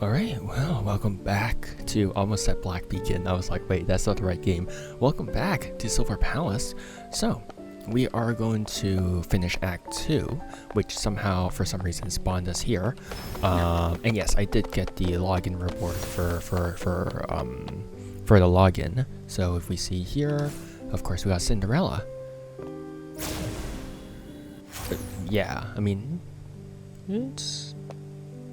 Alright, well, welcome back to almost at Black Beacon. I was like, wait, that's not the right game. Welcome back to Silver Palace. So, we are going to finish Act 2, which somehow, for some reason, spawned us here. And yes, I did get the login reward for the login. So if we see here, of course, we got Cinderella. Yeah, I mean, it's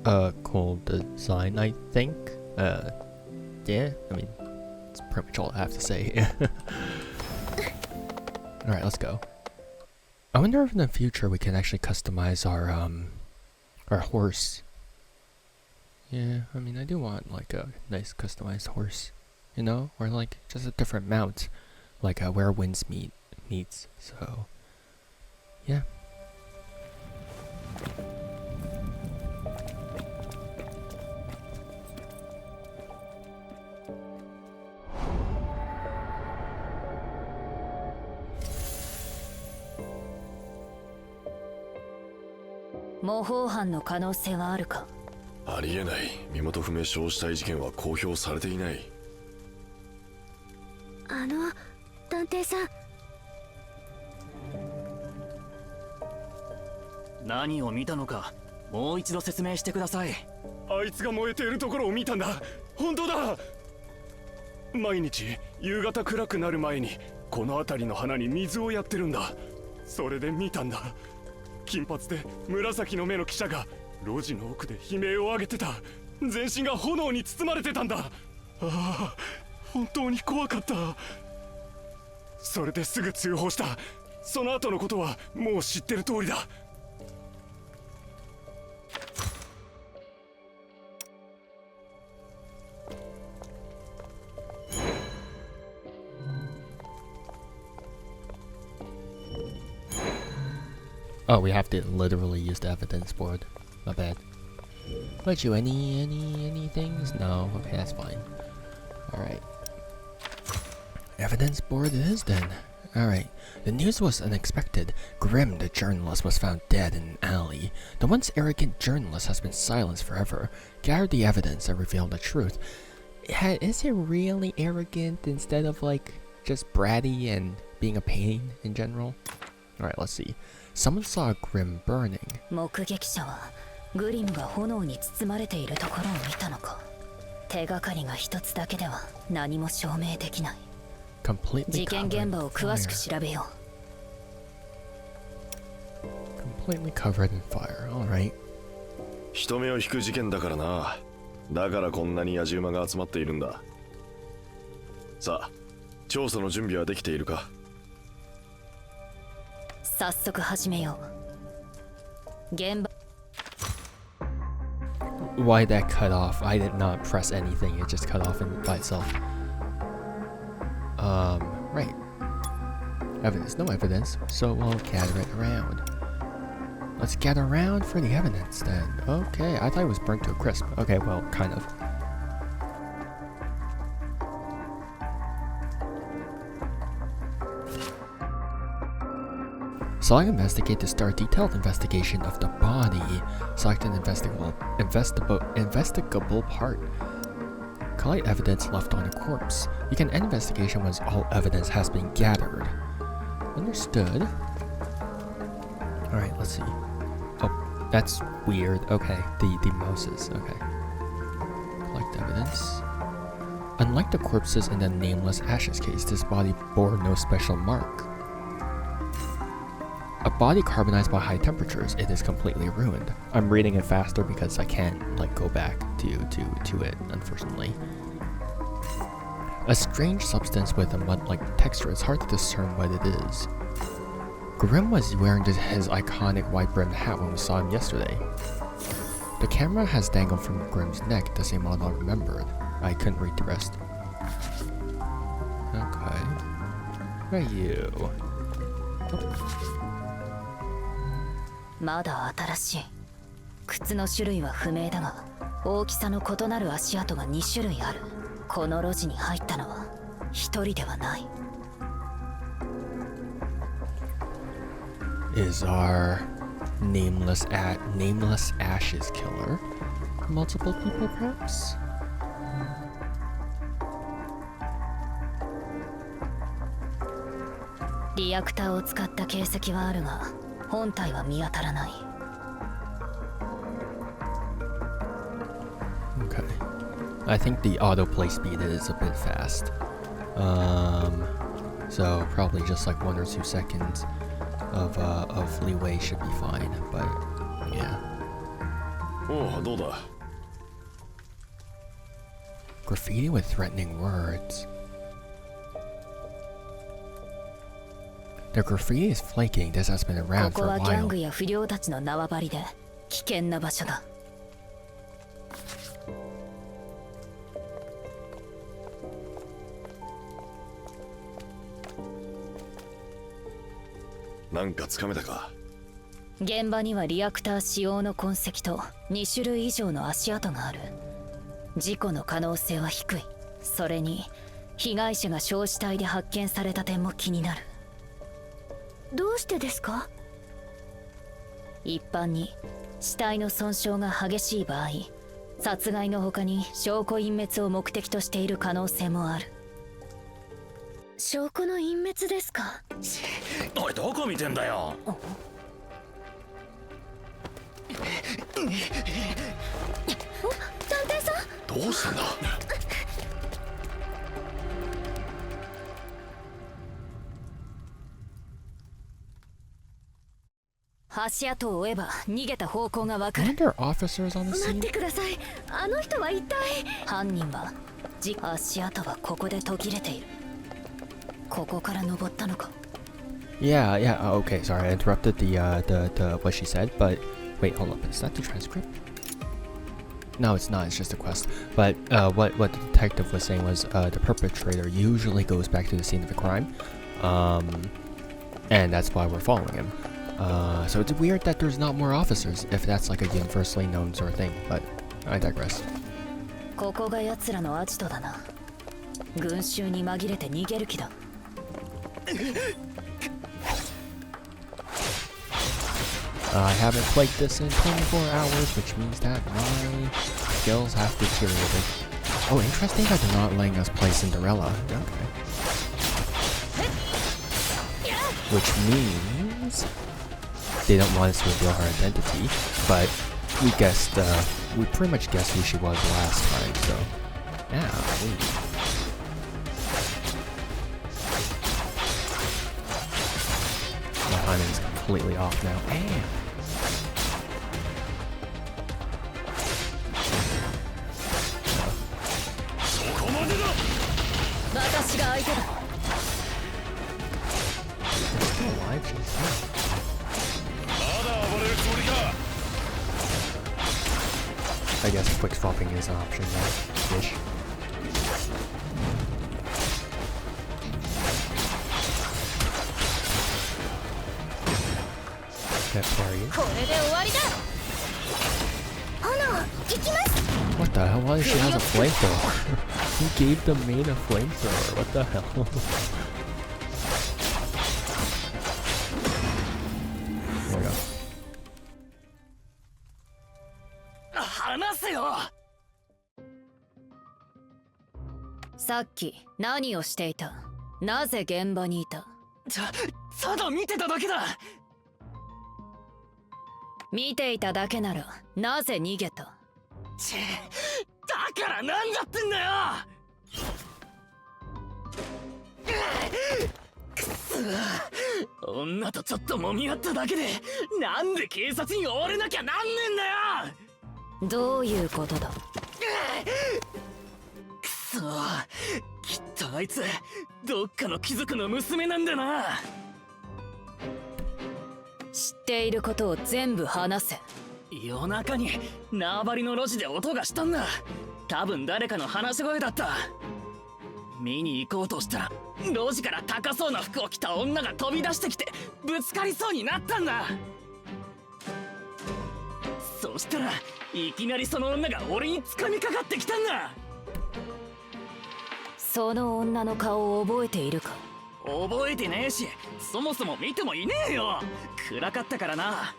a cool design, I think. Yeah, I mean, that's pretty much all I have to say. Alright, let's go. I wonder if in the future we can actually customize our horse. Yeah, I mean, I do want like a nice customized horse, you know, or like just a different mount, like where winds meets. So, yeah.模倣犯の可能性はあるか。ありえない。身元不明焼死体事件は公表されていない。探偵さん。何を見たのか、もう一度説明してください。あいつが燃えているところを見たんだ。本当だ。毎日夕方暗くなる前にこの辺りの花に水をやってるんだ。それで見たんだ。金髪で紫の目の記者が路地の奥で悲鳴を上げてた。全身が炎に包まれてたんだ。ああ、本当に怖かった。それですぐ通報した。その後のことはもう知ってる通りだ。Oh, we have to literally use the evidence board. My bad. But you any things? No. Okay, that's fine. All right. Evidence board it is then. All right. The news was unexpected. Grimm, the journalist, was found dead in an alley. The once arrogant journalist has been silenced forever. Gather the evidence and reveal the truth. Is it really arrogant instead of like just bratty and being a pain in general? All right, let's see. Someone saw Grimm burning. 目撃者はグリムが炎に包まれているところを見たのか。手がかりが一つだけでは何も証明できない。事件現場を詳しく調べよう。Completely covered in fire. All right. 人目を引く事件だからな。だからこんなに野獣馬が集まっているんだ。さあ、調査の準備はできているか。早速始めよう。現場。Why that cut off? I did not press anything. It just cut off by itself. Right. Evidence. No evidence. So we'll gather it around. Let's gather around for the evidence then. Okay. I thought it was burnt to a crisp. Okay, well, kind of. Select investigate to start detailed investigation of the body. Select an investigable part. Collect evidence left on a corpse. You can end investigation once all evidence has been gathered. Understood. Alright, let's see. Oh, that's weird. Okay, the mouses. Okay. Collect evidence. Unlike the corpses in the Nameless Ashes case, this body bore no special mark. A body carbonized by high temperatures, it is completely ruined. I'm reading it faster because I can't like go back to it, unfortunately. A strange substance with a mud-like texture. It's hard to discern what it is. Grimm was wearing his iconic white-brimmed hat when we saw him yesterday. The camera has dangled from Grimm's neck, the same model I remembered. I couldn't read the rest. Okay. Where are you? Oh. まだ新しい。靴の種類は不明だが、大きさの異なる足跡が2種類ある。この路地に入ったのは一人ではない。Is our nameless ashes killer multiple people, perhaps? Reactor を使った形跡はあるが、本体は見当たらない。Okay. I think the autoplay speed is a bit fast. So probably just like 1 or 2 seconds of leeway should be fine, but yeah. Oh, どうだ? Graffiti with threatening words. The graffiti is flaking. This has been around ここ for は a ギャン while. グや不良たちの縄張りで危険な場所だ。なんかつかめたか? 現場にはリアクター使用の痕跡と2種類以上の足跡がある。事故の可能性は低い。それに被害者が焼死体で発見された点も気になる。どうしてですか？一般に死体の損傷が激しい場合、殺害の他に証拠隠滅を目的としている可能性もある。証拠の隠滅ですか？おい、どこ見てんだよ。探偵さん、どうしたんだ? 足跡を追えば逃げた方向がわかる。 Aren't there officers on the 待っ scene? てください。あの人は一体。犯人は足跡はここで途切れている。ここから登ったのか。 Yeah, yeah. Oh, okay, sorry, I interrupted the what she said. But wait, hold up. Is that the transcript? No, it's not. It's just a quest. But what the detective was saying was the perpetrator usually goes back to the scene of the crime, and that's why we're following him. So it's weird that there's not more officers if that's like a universally known sort of thing. But I digress. ここが奴らのアジトだな。群衆に紛れて逃げる気だ。I haven't played this in 24 hours, which means that my skills have deteriorated. Oh, interesting that they're not letting us play Cinderella. Okay. Which means they don't want us to reveal her identity, but we pretty much guessed who she was last time, so yeah. My timing's completely off now. Damn. 私が相手だ。 Still alive? She's I guess quick swapping is an option now. Ish. That parry. これで終わりだ。炎、行きます。 What the hell? Why does she have a flamethrower? Who gave the maid a flamethrower? What the hell? There we go. 話せよ。さっき何をしていた？なぜ現場にいた？ただ見てただけだ。見ていただけならなぜ逃げた？だからなんだってんだよ。くそ、女とちょっと揉み合っただけでなんで警察に追われなきゃなんねんだよ。どういうことだ？くそ、きっとあいつどっかの貴族の娘なんだな。知っていることを全部話せ。夜中に縄張りの路地で音がしたんだ。多分誰かの話し声だった。見に行こうとしたら路地から高そうな服を着た女が飛び出してきてぶつかりそうになったんだ。そしたらいきなりその女が俺に掴みかかってきたんだ。その女の顔を覚えているか？覚えてねえし、そもそも見てもいねえよ。暗かったからな。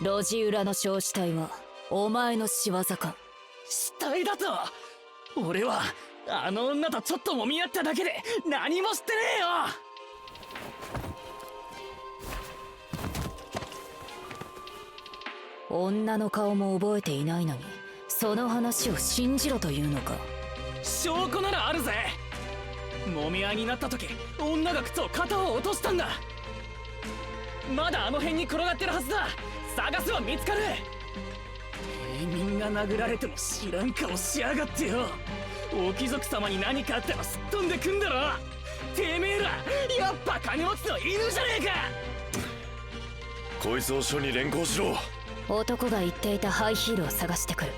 路地裏の焼死体はお前の仕業か？死体だと？俺はあの女とちょっともみ合っただけで何もしてねえよ。女の顔も覚えていないのにその話を信じろというのか？証拠ならあるぜ。揉み合いになった時女が靴を片方落としたんだ。まだあの辺に転がってるはずだ。探せば見つかる。平民が殴られても知らん顔しやがってよ。お貴族様に何かあったらすっ飛んでくんだろ。てめえらやっぱ金持ちの犬じゃねえか。こいつを署に連行しろ。男が言っていたハイヒールを探してくる。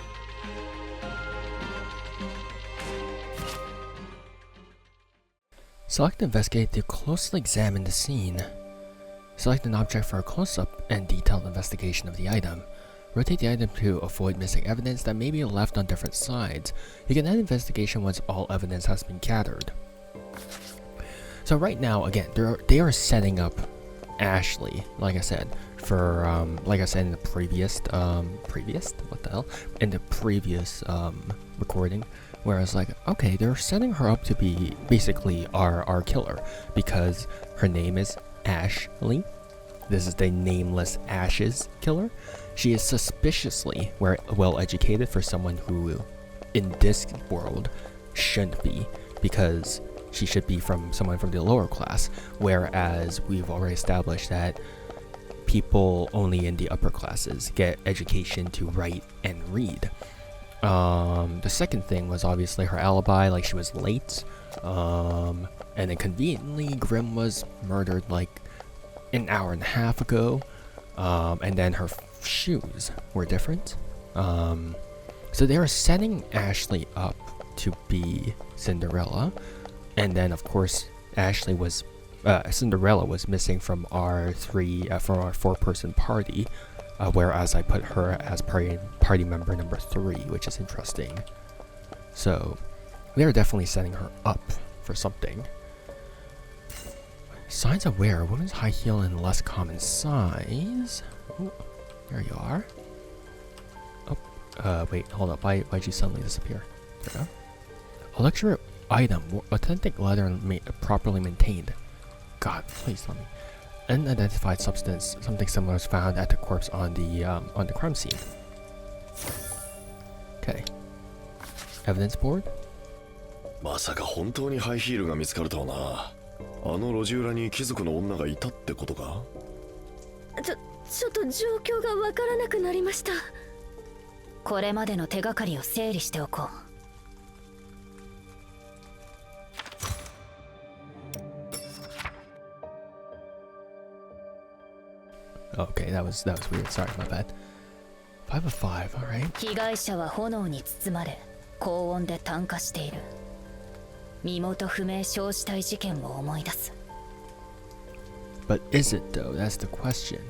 Select investigate to closely examine the scene. Select an object for a close-up and detailed investigation of the item. Rotate the item to avoid missing evidence that may be left on different sides. You can end investigation once all evidence has been gathered. So right now, again, they are setting up Ashley, like I said, for like I said in the previous recording, where I was like, okay, they're setting her up to be basically our killer because her name is Ashley. This is the nameless Ashes killer. She is suspiciously well educated for someone who in this world shouldn't be, because she should be from someone from the lower class, whereas we've already established that people only in the upper classes get education to write and read. The second thing was obviously her alibi, like she was late, and then conveniently Grimm was murdered like an hour and a half ago, and then her shoes were different. So they are setting Ashley up to be Cinderella, and then of course Cinderella was missing from our four-person party, whereas I put her as party member number 3, which is interesting. So they're definitely setting her up for something. Signs of wear: women's high heel in less common size. Ooh, there you are. Oh, wait, hold up. Why'd you suddenly disappear? There we go. A luxury item, authentic leather and properly maintained. God, please let me. Unidentified substance, something similar is found at the corpse on the crime scene. Okay. Evidence board. まさか本当にハイヒールが見つかるとはな。あの路地裏に貴族の女がいたってことか？ちょっと状況がわからなくなりました。これまでの手がかりを整理しておこう。Okay, that was weird. Sorry, my bad. 5 of 5, alright. 被害者は炎に包まれ、高温で炭化している。身元不明焼死体事件を思い出す。But is it though? That's the question.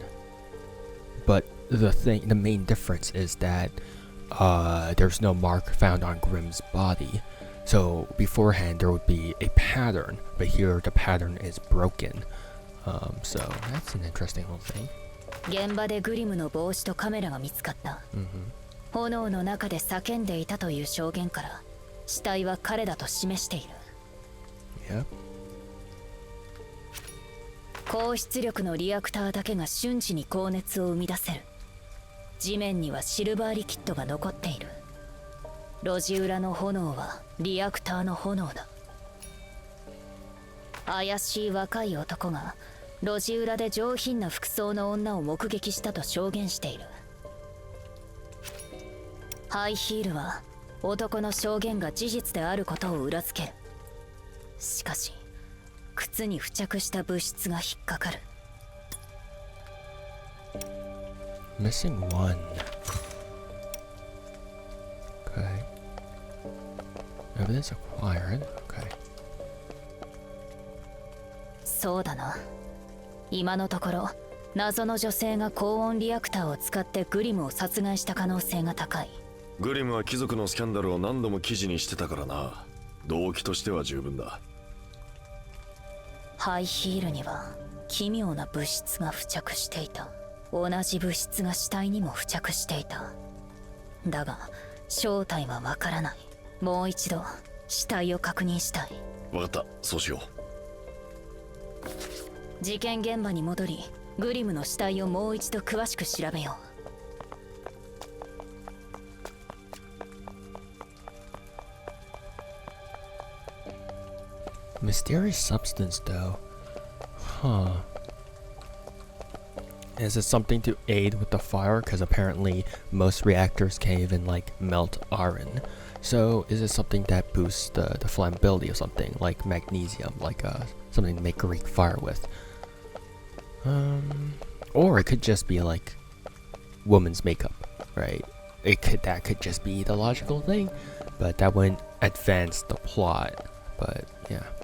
But the main difference is that there's no mark found on Grimm's body. So beforehand there would be a pattern, but here the pattern is broken. So that's an interesting little thing. 現場でグリムの帽子とカメラが見つかった。炎の中で叫んでいたという証言から死体は彼だと示している。Yep. 高出力のリアクターだけが瞬時に高熱を生み出せる。地面にはシルバーリキッドが残っている。路地裏の炎はリアクターの炎だ。怪しい若い男が路地裏で上品な服装の女を目撃したと証言している。ハイヒールは男の証言が事実であることを裏付ける。しかし靴に付着した物質が引っかかる。Missing one. Okay. Evidence acquired. Okay. そうだな。今のところ謎の女性が高温リアクターを使ってグリムを殺害した可能性が高い。グリムは貴族のスキャンダルを何度も記事にしてたからな。動機としては十分だ。ハイヒールには奇妙な物質が付着していた。同じ物質が死体にも付着していた。だが正体はわからない。もう一度死体を確認したい。分かった、そうしよう。事件現場に戻り、グリムの死体をもう一度詳しく調べよう。Mysterious substance, though. Huh. Is it something to aid with the fire? Because apparently most reactors can't even like melt iron. So is it something that boosts the flammability of something like magnesium, like something to make Greek fire with? Or it could just be like woman's makeup, right? That could just be the logical thing, but that wouldn't advance the plot. But yeah. "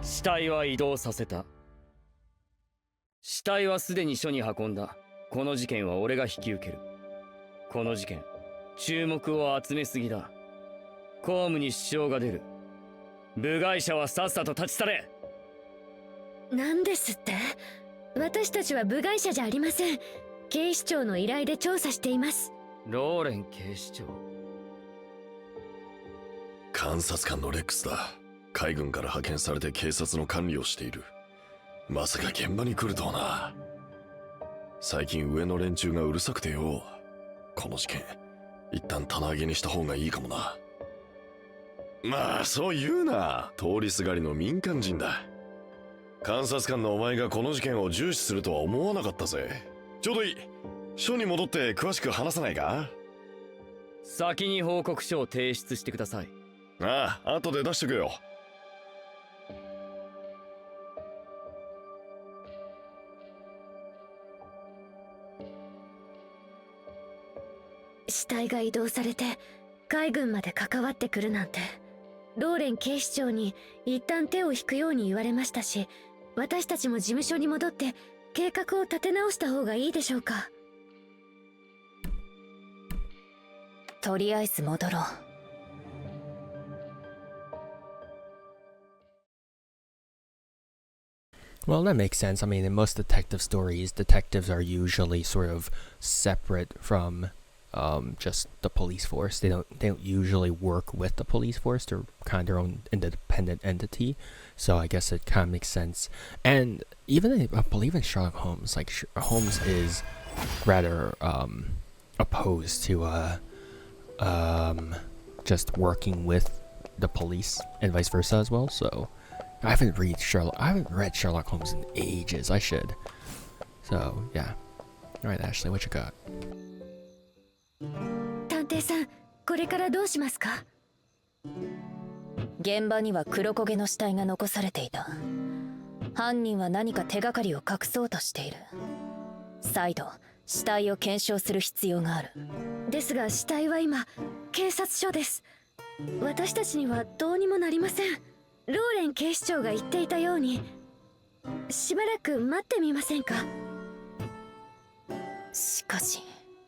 死体は移動させた。死体はすでに署に運んだ。この事件は俺が引き受ける。この事件、注目を集めすぎだ。公務に支障が出る。部外者はさっさと立ち去れ。何ですって？私たちは部外者じゃありません。警視庁の依頼で調査しています。ローレン警視長。監察官のレックスだ。海軍から派遣されて警察の管理をしている。まさか現場に来るとはな。最近上の連中がうるさくてよ。この事件一旦棚上げにした方がいいかもな。まあそう言うな。通りすがりの民間人だ。監察官のお前がこの事件を重視するとは思わなかったぜ。ちょうどいい。署に戻って詳しく話さないか？先に報告書を提出してください。ああ、後で出してくよ。死体が移動されて海軍まで関わってくるなんて。ローレン警視長に一旦手を引くように言われましたし、私たちも事務所に戻って計画を立て直した方がいいでしょうか。とりあえず戻ろう。Well, that makes sense. I mean, in most detective stories, detectives are usually sort of separate from just the police force. They don't usually work with the police force. They're kind of their own independent entity. So I guess it kind of makes sense. And even I believe in Sherlock Holmes, like Holmes is rather opposed to just working with the police and vice versa as well. So I haven't read Sherlock Holmes in ages. I should. So yeah. All right, Ashley, what you got? 探偵さん、これからどうしますか？現場には黒焦げの死体が残されていた。犯人は何か手がかりを隠そうとしている。再度死体を検証する必要がある。ですが死体は今警察署です。私たちにはどうにもなりません。ローレン警視長が言っていたように、しばらく待ってみませんか？しかし、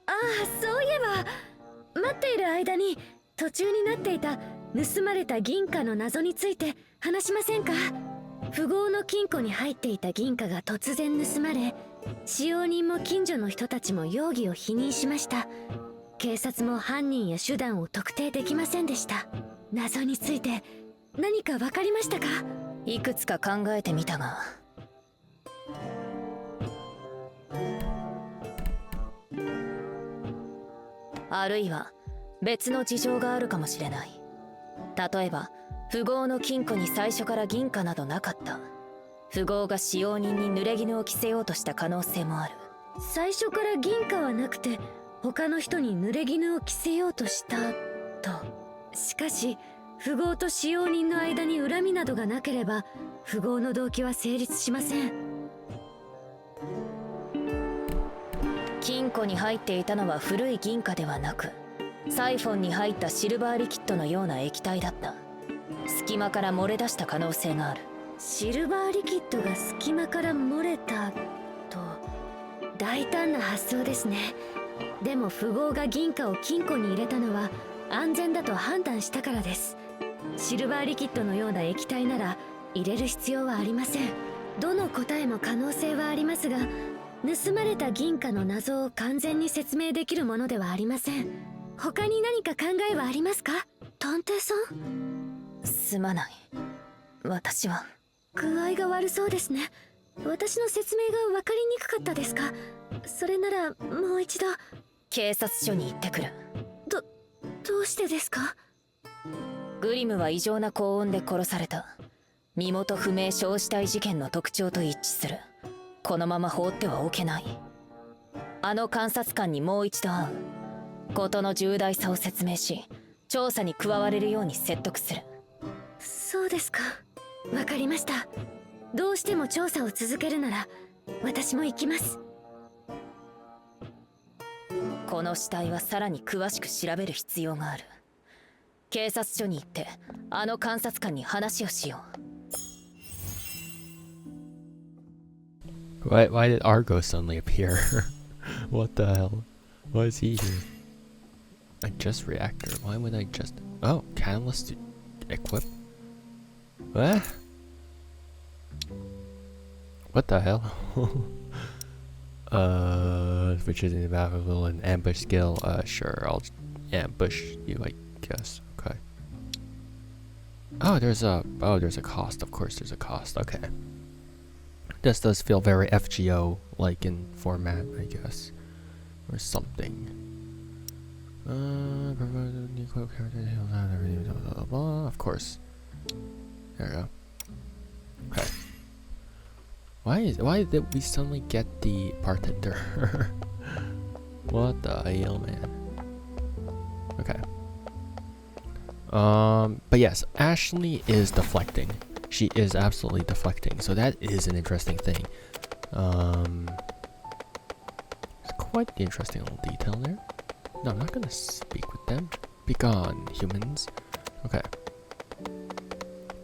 ああ、そういえば待っている間に途中になっていた盗まれた銀貨の謎について話しませんか？富豪の金庫に入っていた銀貨が突然盗まれ、使用人も近所の人たちも容疑を否認しました。警察も犯人や手段を特定できませんでした。謎について何か分かりましたか？いくつか考えてみたが、あるいは別の事情があるかもしれない。例えば富豪の金庫に最初から銀貨などなかった。富豪が使用人に濡れ衣を着せようとした可能性もある。最初から銀貨はなくて他の人に濡れ衣を着せようとしたと。しかし富豪と使用人の間に恨みなどがなければ富豪の動機は成立しません。金庫に入っていたのは古い銀貨ではなく、サイフォンに入ったシルバーリキッドのような液体だった。隙間から漏れ出した可能性がある。シルバーリキッドが隙間から漏れたと、大胆な発想ですね。でも富豪が銀貨を金庫に入れたのは安全だと判断したからです。シルバーリキッドのような液体なら入れる必要はありません。どの答えも可能性はありますが、盗まれた銀貨の謎を完全に説明できるものではありません。他に何か考えはありますか、探偵さん？すまない。私は具合が悪そうですね。私の説明が分かりにくかったですか？それならもう一度。警察署に行ってくる。どうしてですか？グリムは異常な高温で殺された。身元不明焼死体事件の特徴と一致する。このまま放ってはおけない。あの監察官にもう一度会う。事の重大さを説明し、調査に加われるように説得する。そうですか。わかりました。どうしても調査を続けるなら私も行きます。この死体はさらに詳しく調べる必要がある。警察署に行ってあの監察官に話をしよう。Why did Argo suddenly appear? What the hell? Why is he here? A just reactor. Why would I just... Oh, catalyst to equip? What? What the hell? Which is invaluable in ambush skill. Sure, I'll ambush you, I guess. Okay. Oh, there's a cost. Of course, there's a cost. Okay. This does feel very FGO-like in format, I guess, or something. Of course. There we go. Okay. Why did we suddenly get the bartender? What the hell, man? Okay. But yes, Ashley is deflecting. She is absolutely deflecting, so that is an interesting thing. It's quite the interesting little detail there. No, I'm not gonna speak with them. Be gone, humans. Okay.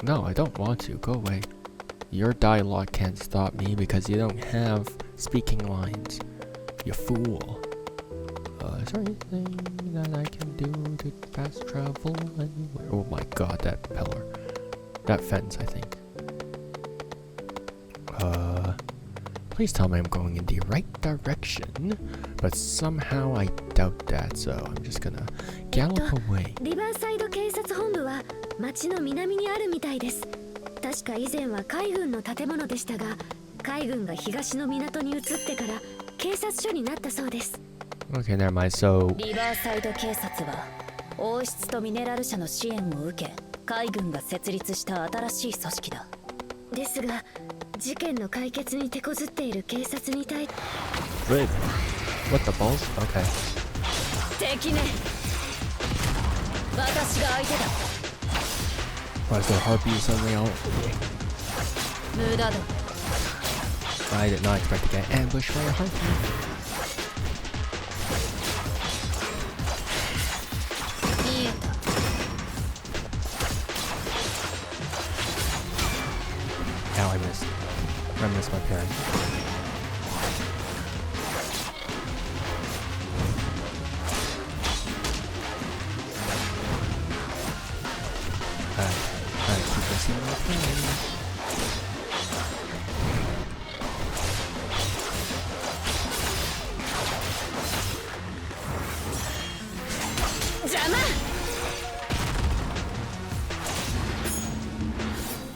No, I don't want to. Go away. Your dialogue can't stop me because you don't have speaking lines. You fool. Is there anything that I can do to fast travel anywhere? Oh my god, that pillar. That fence, I think. Please tell me I'm going in the right direction. But somehow I doubt that, so I'm just gonna gallop away. リバーサイド警察本部は町の南にあるみたいです。確か以前は海軍の建物でしたが、海軍が東の港に移ってから警察署になったそうです。Okay, never mind. So リバーサイド警察は王室とミネラル社の支援を受け、海軍が設立した新しい組織だ。ですが、事件の解決に手こずっている警察に対 Wait. What the balls? Okay. 敵ね。私が相手だ。Why is there harpies suddenly out? 無駄だ。I did not expect to get ambushed by a harpy. 見えた。Ow, I missed. I missed my parry. Alright, keep this in my parry. 邪魔。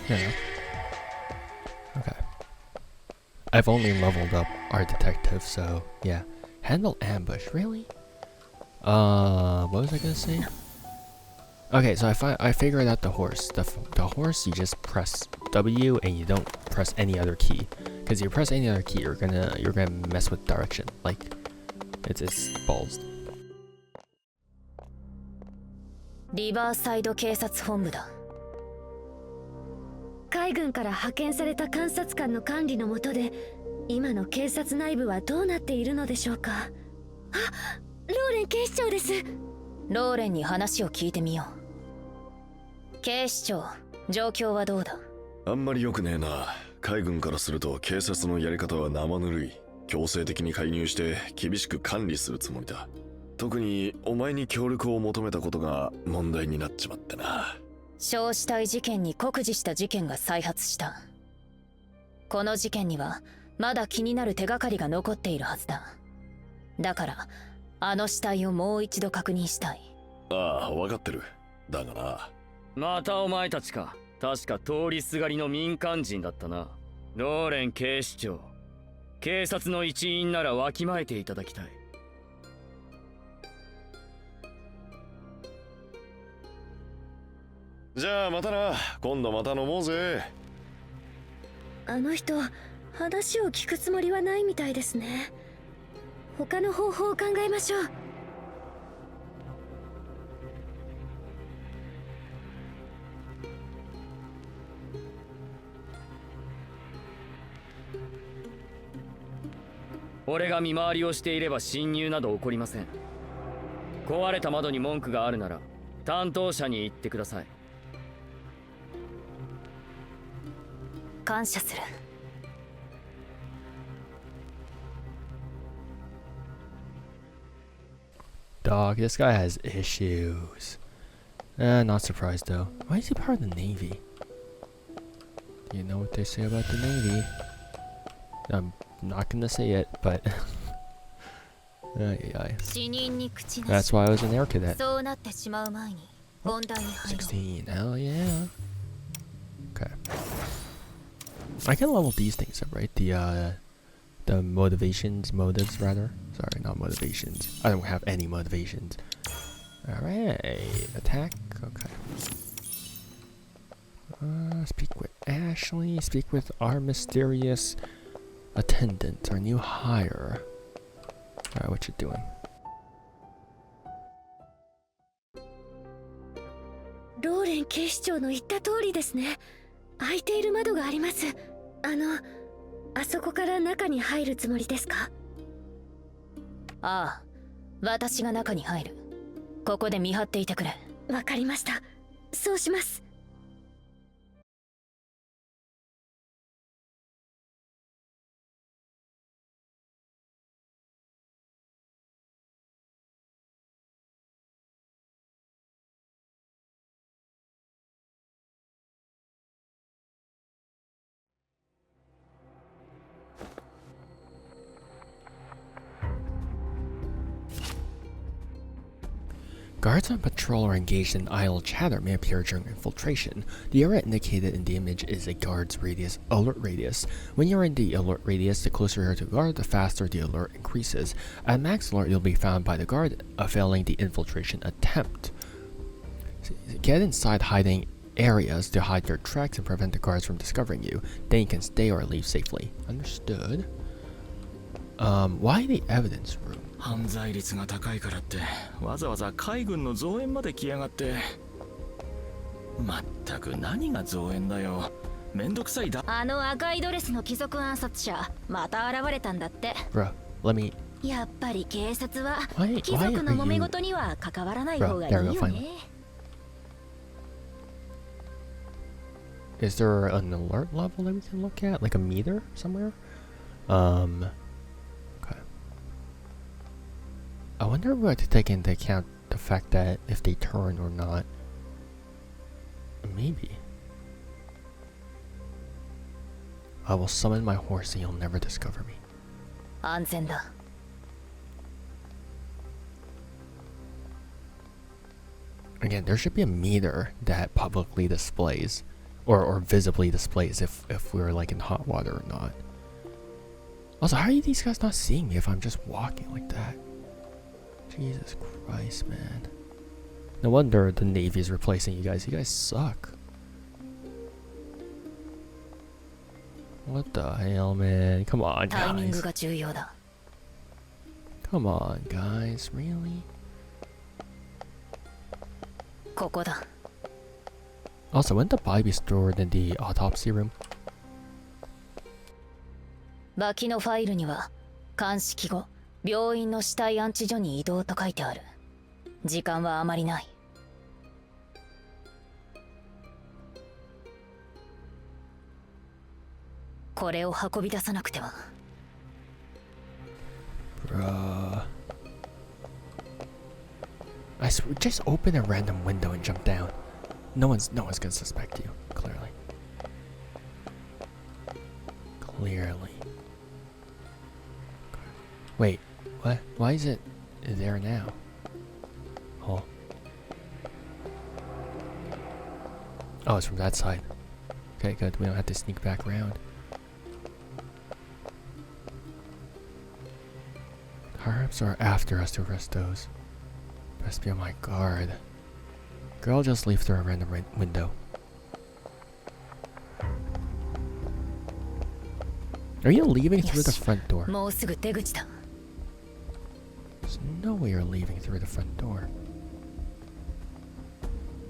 There you go. Okay. I've only leveled up our detective, so yeah. Handle ambush, really? What was I gonna say? Okay, so I figured out the horse. The horse, you just press W and you don't press any other key. Because you press any other key, you're gonna mess with direction. Like, it's balls. リバーサイド警察本部だ。海軍から派遣された監察官の管理の下で今の警察内部はどうなっているのでしょうか。あ、ローレン警視長です。ローレンに話を聞いてみよう。警視長、状況はどうだ？あんまり良くねえな。海軍からすると警察のやり方は生ぬるい。強制的に介入して厳しく管理するつもりだ。特にお前に協力を求めたことが問題になっちまってな。焼死体事件に酷似した事件が再発した。この事件にはまだ気になる手がかりが残っているはずだ。だからあの死体をもう一度確認したい。ああ、分かってる。だがな。またお前たちか。確か通りすがりの民間人だったな。ローレン警視長、警察の一員ならわきまえていただきたい。じゃあまたな。今度また飲もうぜ。あの人、話を聞くつもりはないみたいですね。他の方法を考えましょう。俺が見回りをしていれば侵入など起こりません。壊れた窓に文句があるなら担当者に言ってください。感謝する。Dog, this guy has issues. Not surprised though. Why is he part of the Navy? You know what they say about the Navy. I'm not gonna say it, but that's why I was an air cadet. そうなってしまう前に本題に入ろう。16, hell yeah. Okay. I can level these things up, right? The motives rather. Sorry, not motivations. I don't have any motivations. Alright, attack, okay. Speak with Ashley, speak with our mysterious attendant, our new hire. Alright, what you doing? ローレン警視長の言った通りですね。開いている窓があります。あそこから中に入るつもりですか？ああ、私が中に入る。ここで見張っていてくれ。わかりました。そうします。Guards on patrol or engaged in idle chatter may appear during infiltration. The area indicated in the image is a guard's radius, alert radius. When you're in the alert radius, the closer you are to the guard, the faster the alert increases. At max alert, you'll be found by the guard, failing the infiltration attempt. Get inside hiding areas to hide your tracks and prevent the guards from discovering you. Then you can stay or leave safely. Understood. Why the evidence room? 犯罪率が高いからってわざわざ海軍の増援まで来やがって。まったく何が増援だよ。めんどくさいだ。あの赤いドレスの貴族暗殺者また現れたんだって。 Bro, let me... やっぱり警察は Why 貴族の揉め事には関わらない方がいいよね。 Is there an alert level that we can look at? Like a meter somewhere? Okay. I wonder if we have to take into account the fact that if they turn or not. Maybe. I will summon my horse and you'll never discover me. 安全だ。 Again, there should be a meter that publicly displays or visibly displays if we're like in hot water or not. Also, how are these guys not seeing me if I'm just walking like that? Jesus Christ, man. No wonder the Navy is replacing you guys. You guys suck. What the hell, man? Come on, タイミング guys. が重要だ。 Come on, guys. Really? ここだ。 Also, wouldn't the body be stored in the autopsy room? バキのファイルには鑑識後病院の死体安置所に移動と書いてある。時間はあまりない。これを運び出さなくては。I swear, just open a random window and jump down. No one's gonna suspect you. Clearly. Wait, what? Why is it there now? Oh. Oh, it's from that side. Okay, good. We don't have to sneak back around. Higher-ups are after us to arrest those. Best be on my guard. Girl, just leave through a random window. Are you leaving through the front door? There's no way you're leaving through the front door.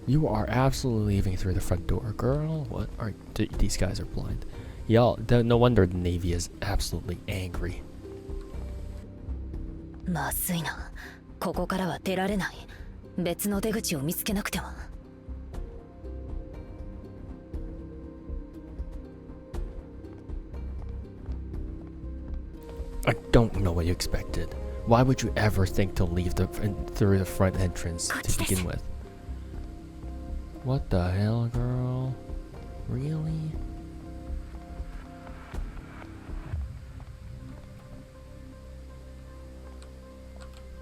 You are absolutely leaving through the front door, girl. What are these guys are blind? Y'all, no wonder the Navy is absolutely angry. まずいな。ここからは出られない。別の出口を見つけなくては。I don't know what you expected. Why would you ever think to leave through the front entrance to begin with? What the hell, girl? Really?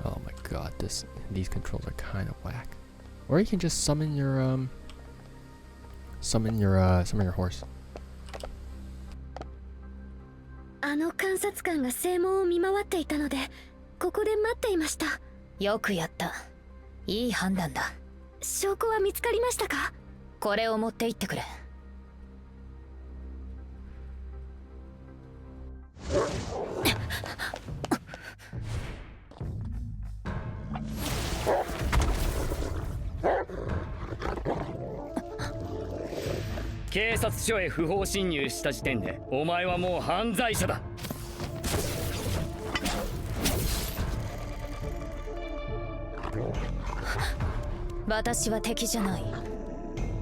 Oh my god, these controls are kind of whack. Or you can just summon your horse. あの監察官が正門を見回っていたので、ここで待っていました。よくやった。いい判断だ。証拠は見つかりましたか？これを持って行ってくれ。警察署へ不法侵入した時点でお前はもう犯罪者だ。私は敵じゃない。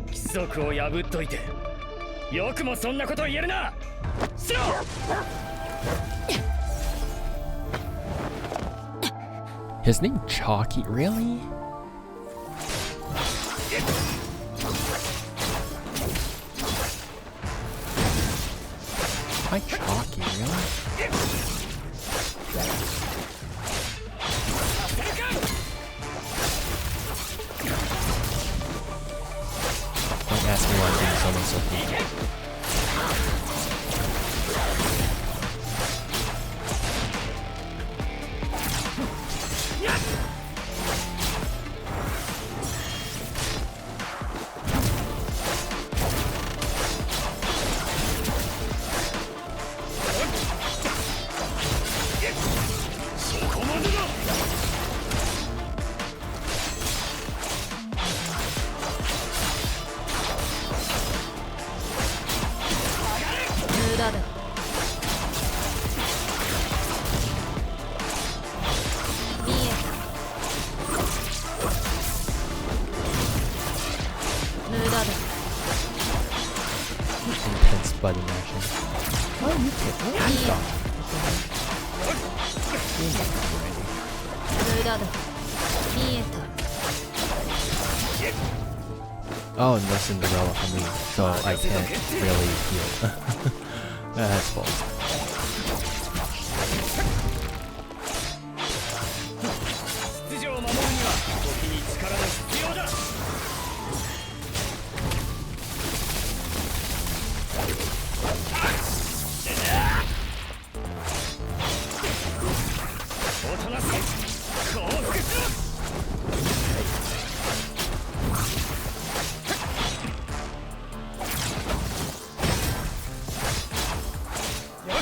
規則を破っといてよくもそんなことを言えるな。しろ。His name Chalky, really? Why Chalky, really? Don't ask me why I'm doing so myself. Intense button action. Oh, you can't. Oh, no Cinderella for me, so I can't really heal. That's false. 秩序を守るには時に力も必要だ。おとなしく降伏しろ。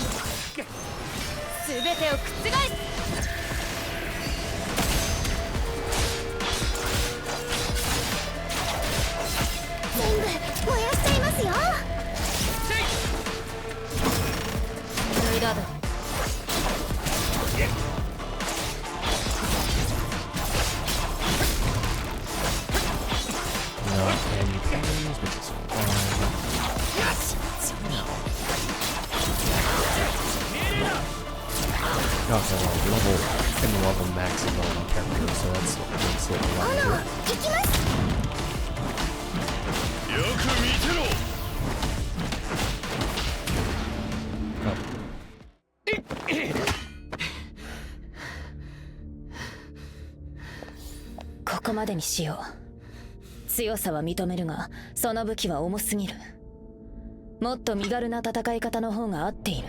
and you please, which is fine. Okay, well, level maximum character, so that's what makes it a lot easier. よく見てろ ここまでにしよう。強さは認めるが、その武器は重すぎる。もっと身軽な戦い方の方が合っている。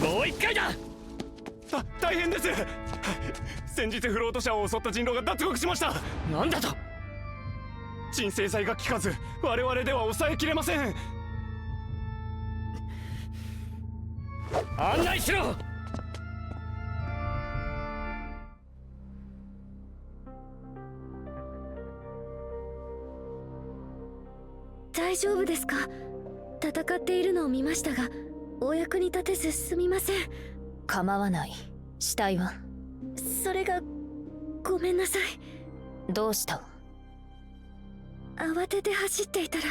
もう一回だ。大変です。先日フロート車を襲った人狼が脱獄しました。なんだと。鎮静剤が効かず、我々では抑えきれません。案内しろ。大丈夫ですか？戦っているのを見ましたが、お役に立てずすみません。構わない。死体は？それがごめんなさい。どうした？慌てて走っていたら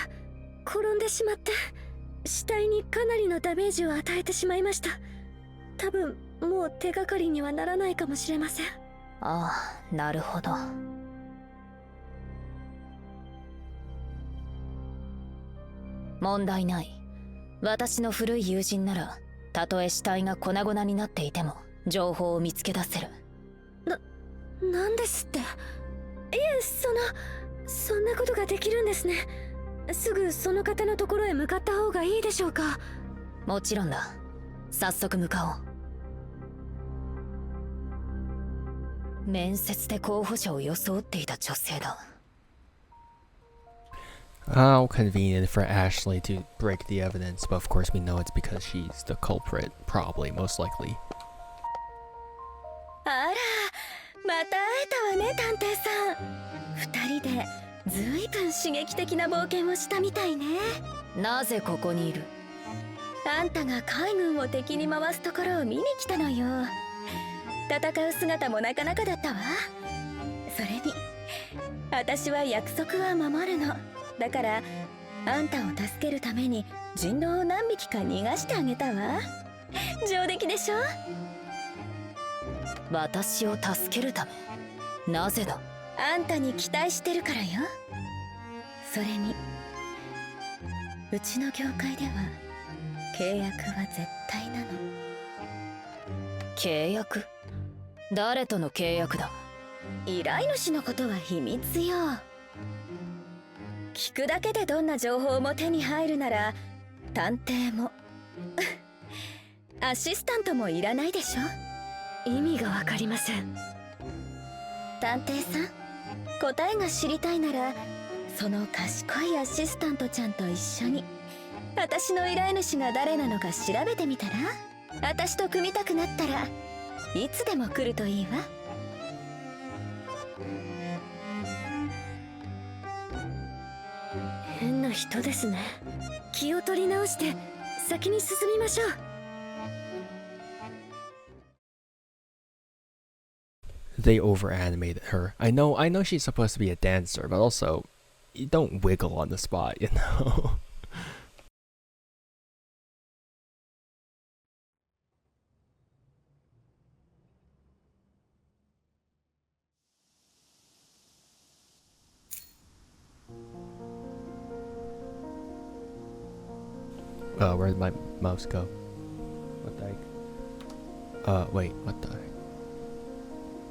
転んでしまって、死体にかなりのダメージを与えてしまいました。多分もう手がかりにはならないかもしれません。ああ、なるほど。問題ない。私の古い友人なら、たとえ死体が粉々になっていても情報を見つけ出せる。なんですって？いえ、そんなことができるんですね。すぐその方のところへ向かった方がいいでしょうか？もちろんだ。早速向かおう。面接で候補者を装っていた女性だ。How convenient for Ashley to break the evidence, but of course we know it's because she's the culprit, probably, most likely. あら、また会えたわね、探偵さん。二人でずいぶん刺激的な冒険をしたみたいね。なぜここにいる？あんたが海軍を敵に回すところを見に来たのよ。戦う姿もなかなかだったわ。それに私は約束は守るの。だからあんたを助けるために人狼を何匹か逃がしてあげたわ。上出来でしょ？私を助けるため？なぜだ？あんたに期待してるからよ。それにうちの業界では契約は絶対なの。契約？誰との契約だ？依頼主のことは秘密よ。聞くだけでどんな情報も手に入るなら探偵もアシスタントもいらないでしょ。意味がわかりません。探偵さん、答えが知りたいならその賢いアシスタントちゃんと一緒に私の依頼主が誰なのか調べてみたら？私と組みたくなったらいつでも来るといいわ。変な人ですね。気を取り直して先に進みましょう。They over-animated her. I know she's supposed to be a dancer, but also, you don't wiggle on the spot, you know? Where'd my mouse go? What the heck? Wait, what the heck?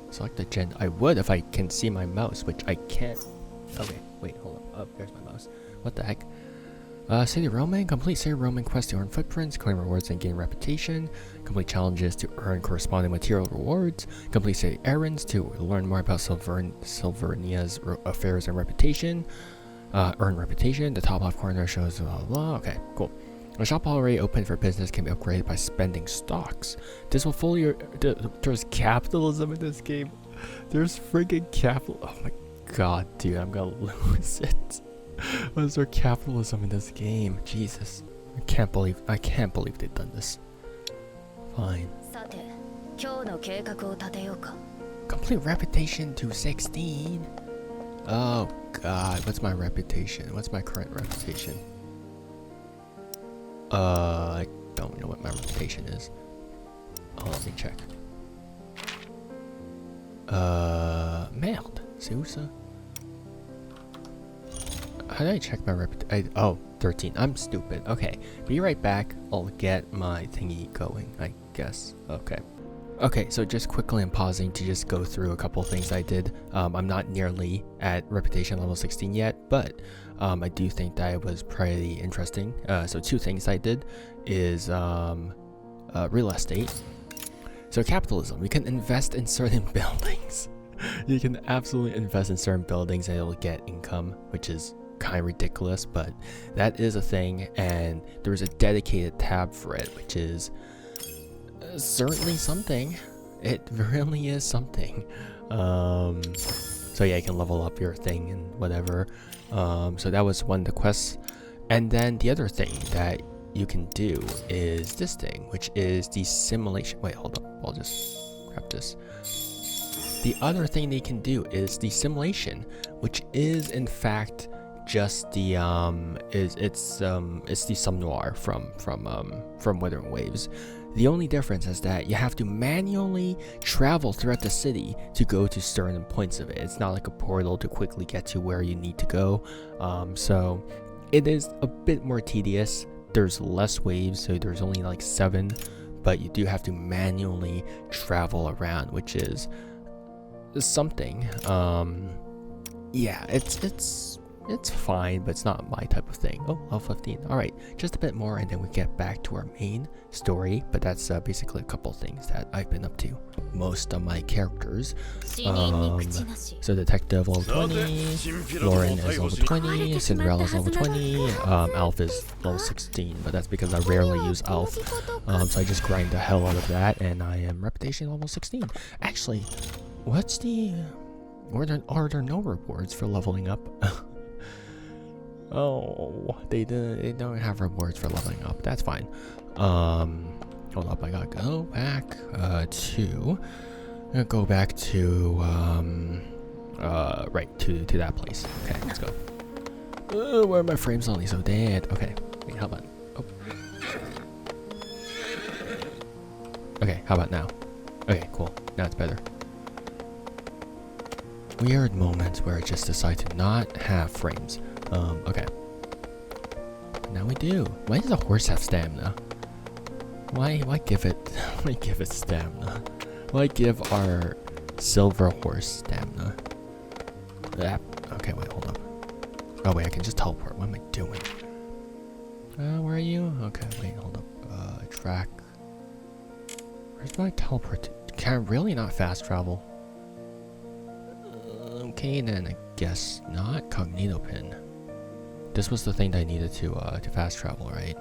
Select the gen. I would if I can see my mouse, which I can't. Okay, wait, hold on. Oh, there's my mouse. What the heck? City Roaming. Complete City Roaming quests to earn footprints, claim rewards, and gain reputation. Complete challenges to earn corresponding material rewards. Complete city errands to learn more about Silvernia's affairs and reputation. Earn reputation. The top left corner shows blah blah. Okay, cool. A shop already open for business can be upgraded by spending stocks. This will fully... There's capitalism in this game. There's friggin' capital... Oh my god, dude, I'm gonna lose it. Why is there capitalism in this game? Jesus. I can't believe they've done this. Fine. Complete reputation to 16. Oh god, what's my reputation? What's my current reputation? I don't know what my reputation is. Oh, let me check. Mailed. Sousa? How did I check my reputation? Oh, 13. I'm stupid. Okay, be right back. I'll get my thingy going, I guess. Okay. Okay, so just quickly I'm pausing to just go through a couple of things I did. I'm not nearly at reputation level 16 yet, but I do think that it was pretty interesting. So 2 things I did is real estate. So capitalism, you can invest in certain buildings. You can absolutely invest in certain buildings and it'll get income, which is kind of ridiculous, but that is a thing, and there's a dedicated tab for it, which is certainly something. It really is something. So yeah, you can level up your thing and whatever. So that was one of the quests, and then the other thing that you can do is this thing, which is the simulation. Wait, hold up, I'll just grab this. The other thing they can do is the simulation, which is in fact just the it's the Some Noir from Wuthering Waves. The only difference is that you have to manually travel throughout the city to go to certain points of it. It's not like a portal to quickly get to where you need to go. So it is a bit more tedious. There's less waves, so there's only like 7, but you do have to manually travel around, which is something. Yeah, it's fine, but it's not my type of thing. Oh, level 15. Alright, just a bit more and then we get back to our main story, but that's basically a couple things that I've been up to. Most of my characters. So Detective level 20, Lauren is level 20, Cinderella is level 20, Alf is level 16, but that's because I rarely use Alf. So I just grind the hell out of that and I am reputation level 16. Actually, what's the... Are there no rewards for leveling up? Oh, they don't have rewards for leveling up. That's fine. Hold up, I gotta go back to right to that place. Okay, let's go. Where are my frames only so dead? Okay, wait, how about? Oh. Okay, how about now? Okay, cool. Now it's better. Weird moments where I just decide to not have frames. Okay. Now we do. Why does a horse have stamina? Why give it stamina? Why give our silver horse stamina? Okay, wait, hold up. Oh wait, I can just teleport. What am I doing? Where are you? Okay, wait, hold up. Track. Where's my teleport? Can I really not fast travel? Okay, then I guess not. Cognito pin. This was the thing that I needed to fast travel, right?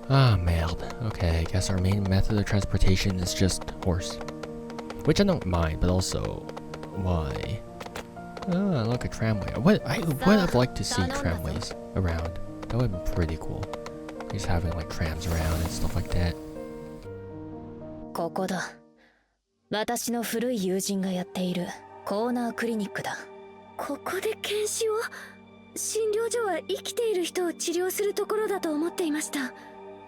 Ah, mailed. Okay, I guess our main method of transportation is just horse. Which I don't mind, but also, why? Ah, look, a tramway. I would have liked to see tramways around. That would have been pretty cool. Just having like trams around and stuff like that. ここだ。私の古い友人がやっているコーナークリニックだ。ここで検視を？診療所は生きている人を治療するところだと思っていました。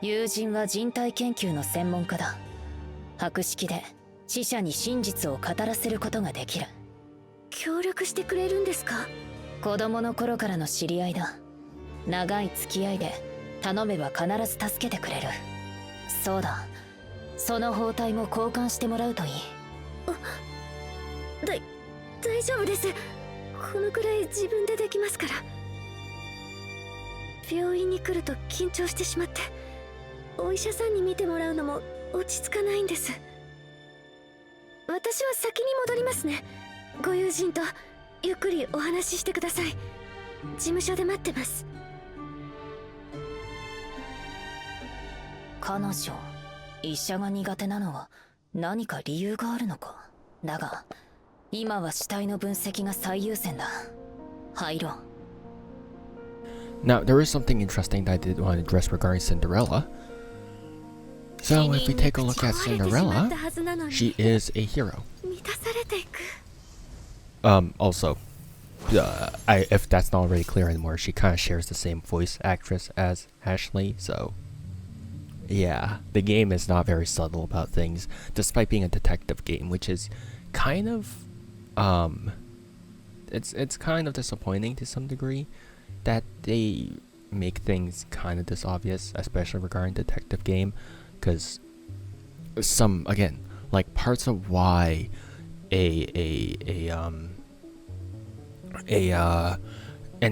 友人は人体研究の専門家だ。博識で死者に真実を語らせることができる。協力してくれるんですか？子供の頃からの知り合いだ。長い付き合いで頼めば必ず助けてくれる。そうだ。その包帯も交換してもらうといい。大丈夫です。このくらい自分でできますから。病院に来ると緊張してしまって、お医者さんに見てもらうのも落ち着かないんです。私は先に戻りますね。ご友人とゆっくりお話ししてください。事務所で待ってます。彼女、医者が苦手なのは何か理由があるのか。だが今は死体の分析が最優先だ。入ろう。Now, there is something interesting that I did want to address regarding Cinderella. So, if we take a look at Cinderella, she is a hero. Also, if that's not already clear anymore, she kind of shares the same voice actress as Ashley, so yeah, the game is not very subtle about things, despite being a detective game, which is kind of it's kind of disappointing to some degree that they make things kind of this obvious, especially regarding detective game, because some, again, like parts of why any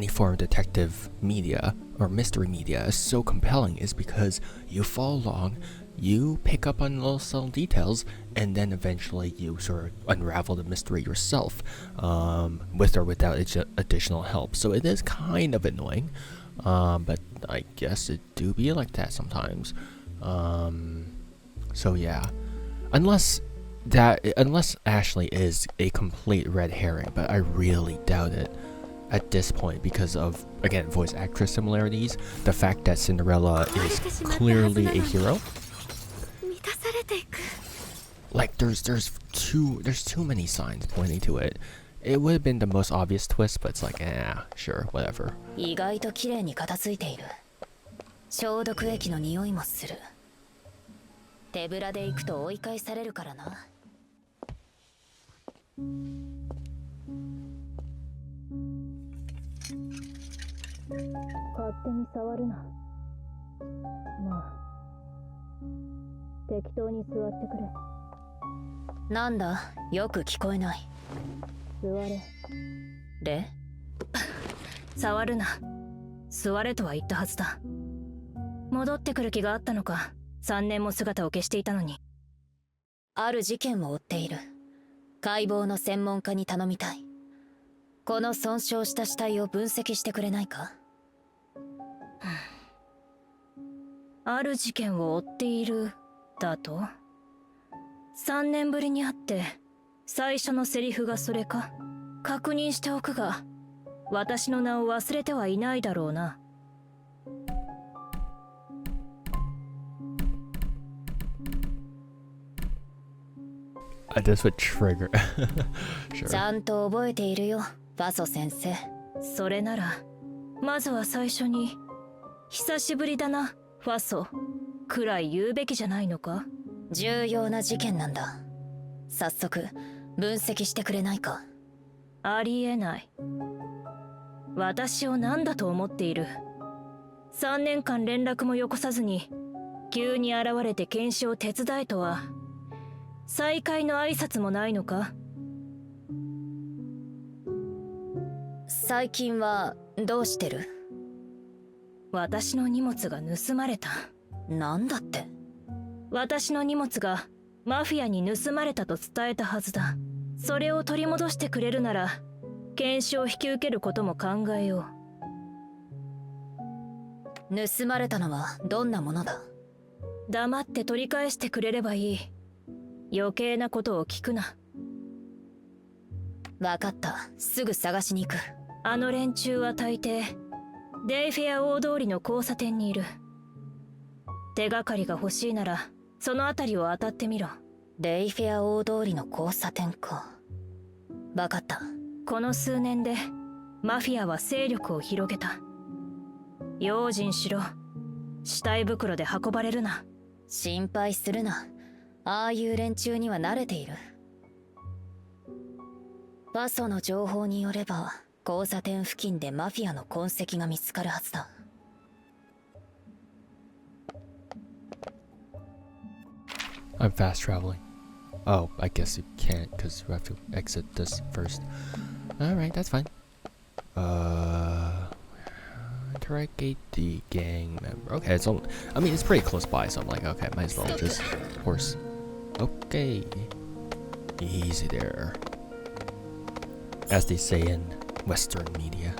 form of detective media or mystery media is so compelling is because you follow along, you pick up on little subtle details, and then eventually you sort of unravel the mystery yourself, with or without additional help. So it is kind of annoying, but I guess it do be like that sometimes. So yeah, unless Ashley is a complete red herring, but I really doubt it at this point because of, again, voice actress similarities, the fact that Cinderella is clearly a hero. Like there's too many signs pointing to it. It would have been the most obvious twist, but it's like, sure, whatever. 意外と綺麗に片付いている。消毒液の匂いもする。手ぶらで行くと追い返されるからな。勝手に触るな。まあ、適当に座ってくれ。なんだ、よく聞こえない。座れ。で？触るな。座れとは言ったはずだ。戻ってくる気があったのか。3年も姿を消していたのに。ある事件を追っている。解剖の専門家に頼みたい。この損傷した死体を分析してくれないか？ある事件を追っているだと？3年ぶりに会って最初のセリフがそれか？確認しておくが、私の名を忘れてはいないだろうな。This would trigger. Sure. ちゃんと覚えているよ、バソ先生。それなら、まずは最初に久しぶりだな、ファソくらい言うべきじゃないのか？重要な事件なんだ。早速分析してくれないか？ありえない。私を何だと思っている。3年間連絡もよこさずに急に現れて検証を手伝えとは、再会の挨拶もないのか？最近はどうしてる？私の荷物が盗まれた。なんだって？私の荷物がマフィアに盗まれたと伝えたはずだ。それを取り戻してくれるなら検証を引き受けることも考えよう。盗まれたのはどんなものだ？黙って取り返してくれればいい。余計なことを聞くな。わかった、すぐ探しに行く。あの連中は大抵デイフェア大通りの交差点にいる。手がかりが欲しいならその辺りを当たってみろ。デイフェア大通りの交差点か。わかった。この数年でマフィアは勢力を広げた。用心しろ。死体袋で運ばれるな。心配するな。ああいう連中には慣れている。バソの情報によれば交差点付近でマフィアの痕跡が見つかるはずだ。I'm fast traveling. Oh, I guess you can't because you have to exit this first. Alright, that's fine. Interrogate the gang member. Okay, it's all, I mean, it's pretty close by, so I'm like, okay, might as well just horse. Okay. Easy there. As they say in Western media.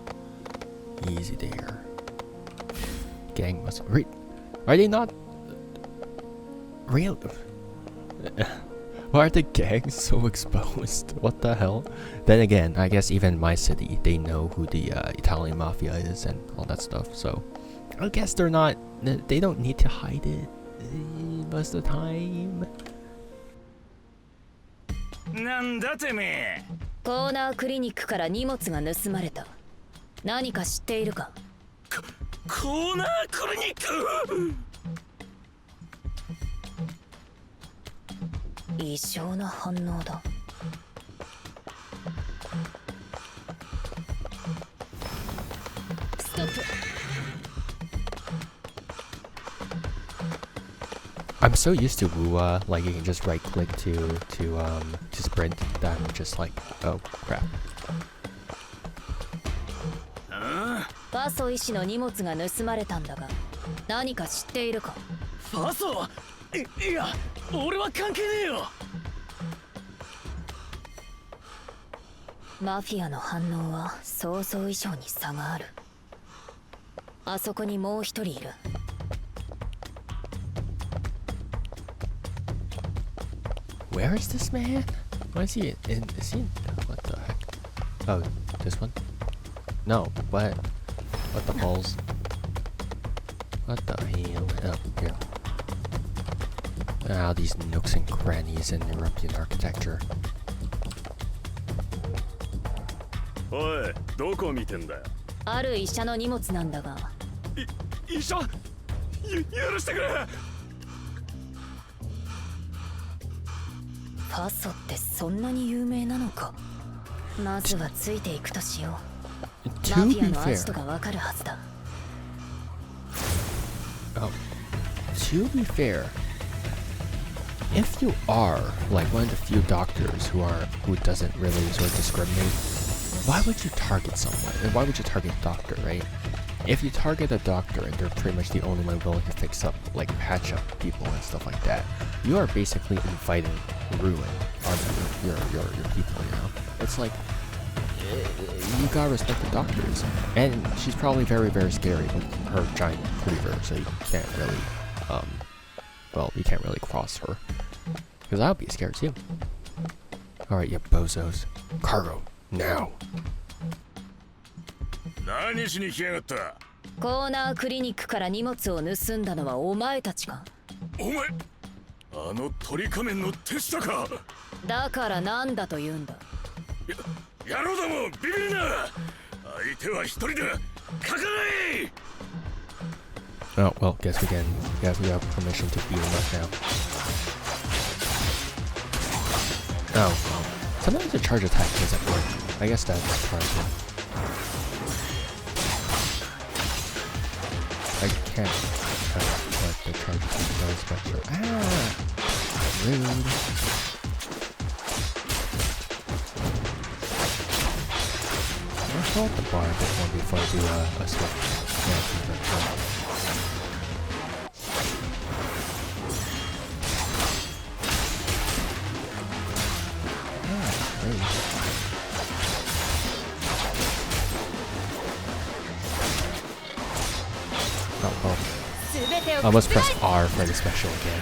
Easy there. Gang must... Are they not... Real... Why are the gangs so exposed? What the hell? Then again, I guess even in my city, they know who the Italian mafia is and all that stuff, so... I guess they're not... They don't need to hide it most of the time. なんだてめえ。コーナークリニックから荷物が盗まれた。何か知っているか？コーナークリニック。異常な反応だ。ストップ。I'm so used to WUA, like you can just right click to sprint, that I'm just like, oh crap. ファソ医師の荷物が盗まれたんだが、何か知っているか？ファソ？いや、俺は関係ねえよ。マフィアの反応は想像以上に差がある。あそこにもう一人いる。Where is this man? Why is he in? Is he? What the heck? Oh, this one? No, what? What the balls? What the hell? Oh, here. Ah, these nooks and crannies in European architecture. おい、どこ見てんだよ。ある医者の荷物なんだが。医者？許してくれ。ファソってそんなに有名なのか？まずはついていくとしよう。マ To フィア be のアジト fair, がわかるはずだ。oh, to be fair, if you are like one of the few doctors who doesn't really sort of discriminate, why would you target someone? And why would you target a doctor, right? If you target a doctor and they're pretty much the only one willing to fix up, like patch up people and stuff like that, you are basically inviting ruin on your people, you know? It's like, you gotta respect the doctors. And she's probably very, very scary with her giant cleaver, so you can't really, well, you can't really cross her. Because I would be scared too. Alright, you bozos. Cargo, now. 何しに来やがった。コーナークリニックから荷物を盗んだのはお前たちか？お前、あの鳥仮面の手下か。だからなんだと言うんだ。野郎ども、ビビるな。相手は一人だ。かかれ。 Oh, well, guess we have permission to beat him up now. Oh, well. Sometimes the charge attack doesn't work. I guess that's part of it. I can't tell what the charge attack does, but sure. Ah! Rude. I'll hold the bar a bit more before I do a switch. Yeah, keep it going. I almost press R for the special again.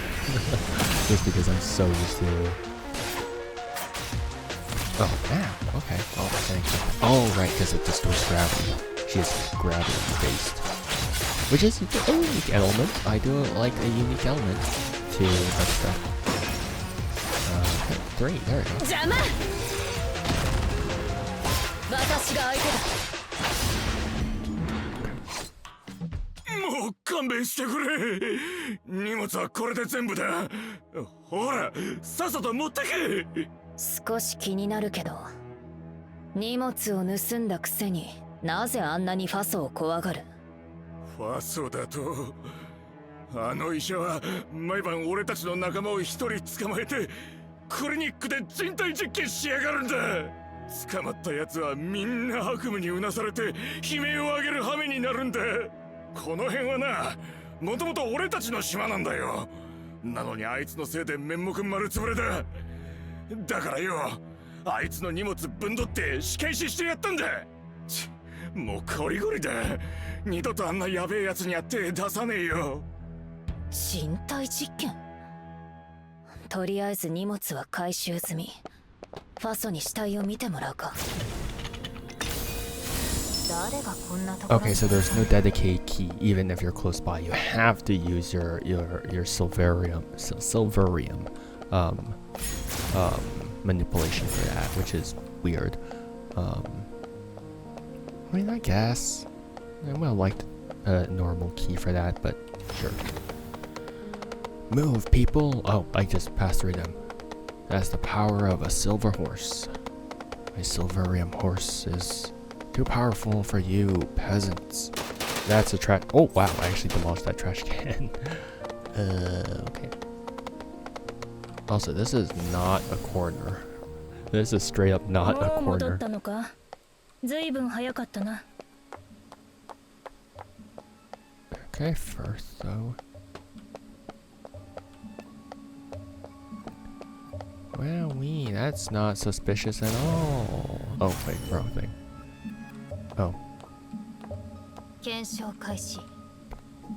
Just because I'm so used to... Oh, yeah, okay. Oh, thanks. Oh, right, because it distorts gravity. She is gravity-based. Which is a unique element. I do like a unique element to extra. Okay, 3, there we go. 私が相手だ。もう勘弁してくれ。荷物はこれで全部だ。ほら、さっさと持ってけ。少し気になるけど、荷物を盗んだくせになぜあんなにファソを怖がる？ファソだと、あの医者は毎晩俺たちの仲間を一人捕まえてクリニックで人体実験しやがるんだ。捕まった奴はみんな悪夢にうなされて悲鳴を上げる羽目になるんだ。この辺はな、もともと俺たちの島なんだよ。なのにあいつのせいで面目丸つぶれだ。だからよ、あいつの荷物ぶんどって仕返ししてやったんだ。もうコリゴリだ。二度とあんなやべえやつにやって出さねえよ。人体実験？とりあえず荷物は回収済み。ファソに死体を見てもらうか。Okay, so there's no dedicate key even if you're close by. You have to use your silverium manipulation for that, which is weird. I mean, I guess I would have liked a normal key for that, but sure. Move, people! Oh, I just passed through them. That's the power of a silver horse. My silverium horse is too powerful for you, peasants. That's a trash. Oh wow! I actually demolished that trash can. Okay. Also, this is not a corner. This is straight up not a corner. Okay, first though. Well, that's not suspicious at all. Oh, wait, wrong thing. Oh.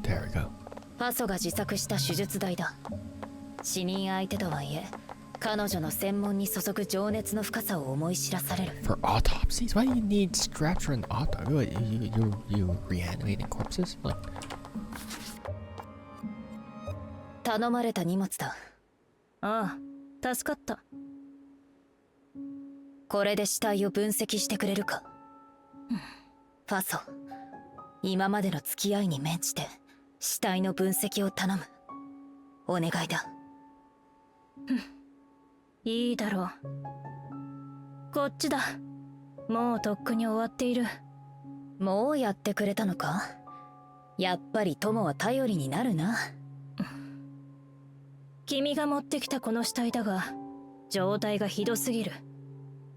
There we go. ファソが自作した手術台だ。死人相手とはいえ、彼女の専門に注ぐ情熱の深さを思い知らされる。For autopsies? Why do you need straps for an autopsy? You reanimating corpses? Like... 頼まれた荷物だ。ああ、助かった。これで死体を分析してくれるか。ファソ、今までの付き合いに免じて死体の分析を頼む。お願いだ。いいだろう。こっちだ。もうとっくに終わっている。もうやってくれたのか。やっぱり友は頼りになるな。君が持ってきたこの死体だが、状態がひどすぎる。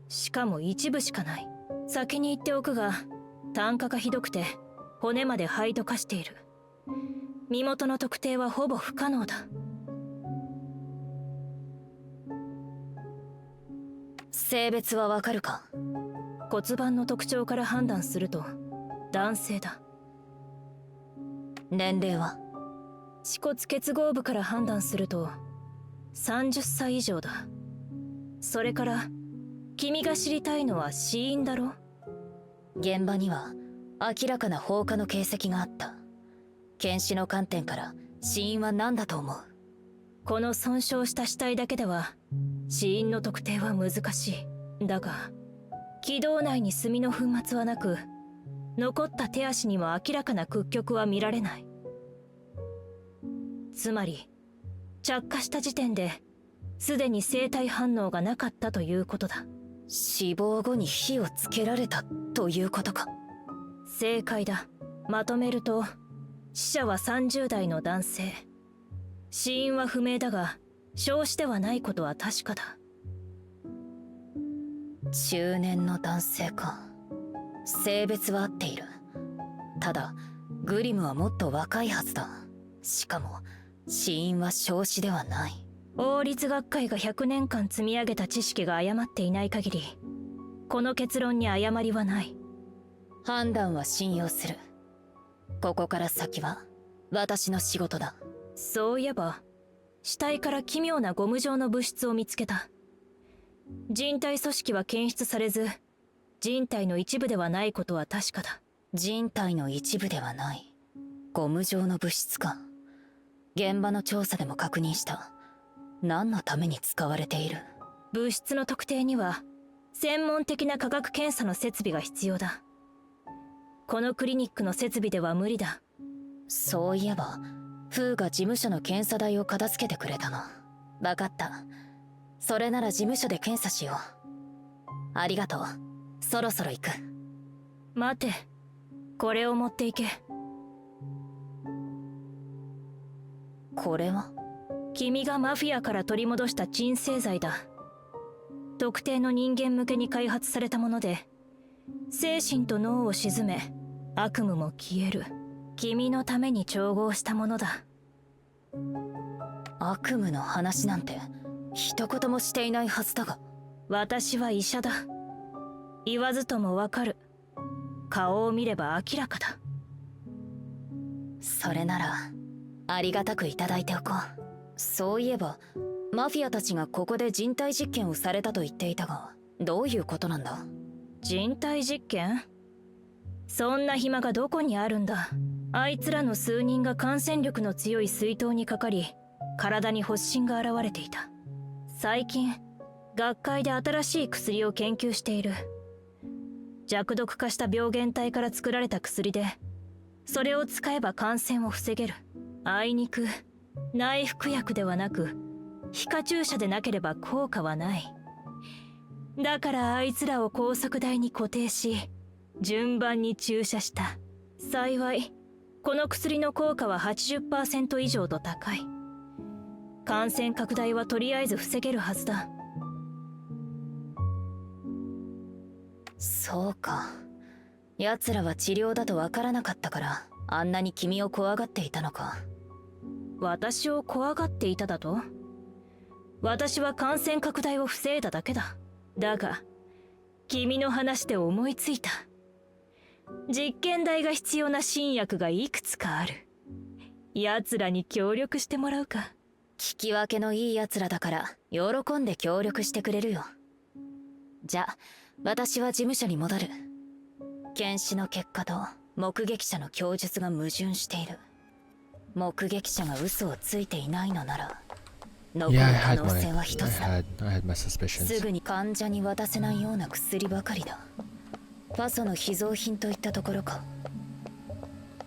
しかも一部しかない。先に言っておくが、炭化がひどくて骨まで灰と化している。身元の特定はほぼ不可能だ。性別はわかるか。骨盤の特徴から判断すると男性だ。年齢は。恥骨結合部から判断すると30歳以上だ。それから君が知りたいのは死因だろ。現場には明らかな放火の形跡があった。検視の観点から死因は何だと思う。この損傷した死体だけでは死因の特定は難しい。だが気道内に炭の粉末はなく、残った手足にも明らかな屈曲は見られない。つまり着火した時点ですでに生体反応がなかったということだ。死亡後に火をつけられたということか。正解だ。まとめると、死者は30代の男性。死因は不明だが焼死ではないことは確かだ。中年の男性か。性別は合っている。ただグリムはもっと若いはずだ。しかも死因は焼死ではない。王立学会が100年間積み上げた知識が誤っていない限り、この結論に誤りはない。判断は信用する。ここから先は私の仕事だ。そういえば死体から奇妙なゴム状の物質を見つけた。人体組織は検出されず、人体の一部ではないことは確かだ。人体の一部ではない。ゴム状の物質か。現場の調査でも確認した。何のために使われている？物質の特定には専門的な科学検査の設備が必要だ。このクリニックの設備では無理だ。そういえばフーが事務所の検査台を片付けてくれたな。分かった。それなら事務所で検査しよう。ありがとう。そろそろ行く。待て。これを持っていけ。これは？君がマフィアから取り戻した鎮静剤だ。特定の人間向けに開発されたもので、精神と脳を鎮め、悪夢も消える。君のために調合したものだ。悪夢の話なんて一言もしていないはずだが。私は医者だ。言わずともわかる。顔を見れば明らかだ。それならありがたくいただいておこう。そういえばマフィアたちがここで人体実験をされたと言っていたが、どういうことなんだ？人体実験？そんな暇がどこにあるんだ。あいつらの数人が感染力の強い水筒にかかり、体に発疹が現れていた。最近学会で新しい薬を研究している。弱毒化した病原体から作られた薬で、それを使えば感染を防げる。あいにく内服薬ではなく皮下注射でなければ効果はない。だからあいつらを高速台に固定し、順番に注射した。幸いこの薬の効果は 80% 以上と高い。感染拡大はとりあえず防げるはずだ。そうか。奴らは治療だとわからなかったからあんなに君を怖がっていたのか。私を怖がっていただと？私は感染拡大を防いだだけだ。だが君の話で思いついた。実験台が必要な新薬がいくつかある。奴らに協力してもらうか。聞き分けのいい奴らだから喜んで協力してくれるよ。じゃあ私は事務所に戻る。検視の結果と目撃者の供述が矛盾している。目撃者が嘘をついていないのなら残る可能性は一つだ。すぐに患者に渡せないような薬ばかりだ。パソの秘蔵品といったところか。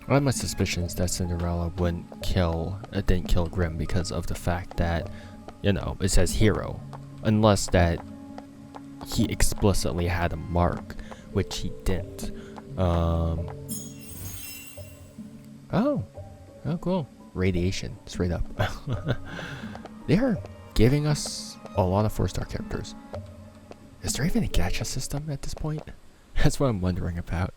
I had my suspicions that Cinderella didn't kill Grimm because of the fact that, you know, it says hero. Unless that he explicitly had a mark, which he didn't. Oh, cool. Radiation, straight up. They are giving us a lot of 4-star characters. Is there even a gacha system at this point? That's what I'm wondering about.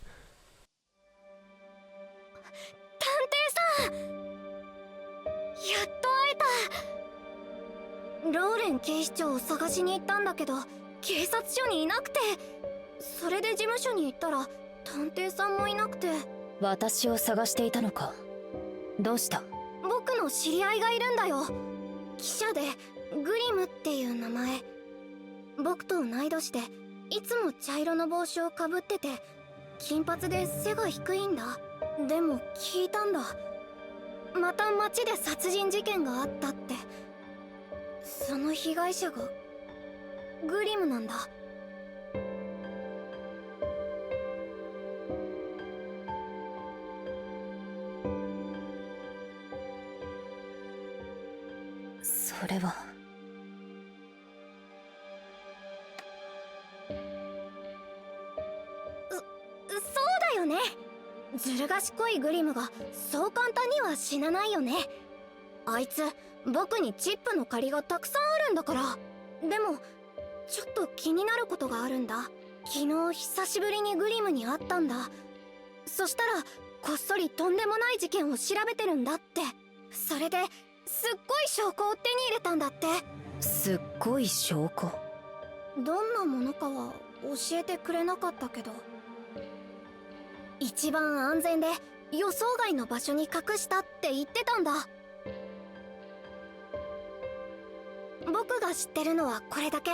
探偵さん、やっと会えた。ローレン警視長を探しに行ったんだけど警察署にいなくて、それで事務所に行ったら探偵さんもいなくて。私を探していたのか。どうした？僕の知り合いがいるんだよ。記者でグリムっていう名前。僕と同い年でいつも茶色の帽子をかぶってて金髪で背が低いんだ。でも聞いたんだ、また街で殺人事件があったって。その被害者がグリムなんだ。それはそうだよね。ずる賢いグリムがそう簡単には死なないよね。あいつ僕にチップの借りがたくさんあるんだから。でもちょっと気になることがあるんだ。昨日久しぶりにグリムに会ったんだ。そしたらこっそりとんでもない事件を調べてるんだって。それですっごい証拠を手に入れたんだって。すっごい証拠？どんなものかは教えてくれなかったけど、一番安全で予想外の場所に隠したって言ってたんだ。僕が知ってるのはこれだけ。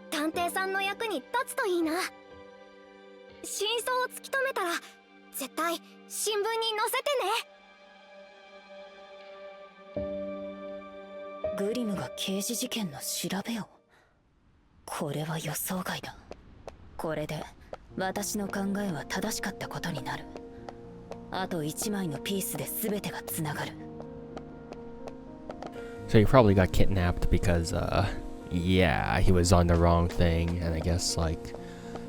探偵さんの役に立つといいな。真相を突き止めたら絶対新聞に載せてね。グリムが刑事事件の調べを。これは予想外だ。これで私の考えは正しかったことになる。あと1枚のピースで全てがつながる。 So he probably got kidnapped because, yeah, he was on the wrong thing, and I guess, like,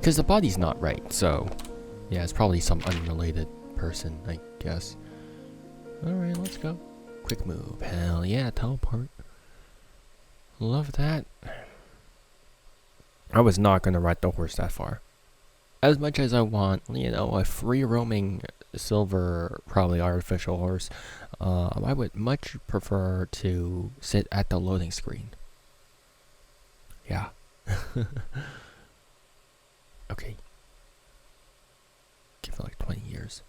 because the body's not right, so, yeah, it's probably some unrelated person, I guess. Alright, let's go. Quick move. Hell yeah, teleport. Love that. I was not gonna ride the horse that far. As much as I want, you know, a free roaming silver, probably artificial horse, I would much prefer to sit at the loading screen. Yeah. Okay. Give it like 20 years.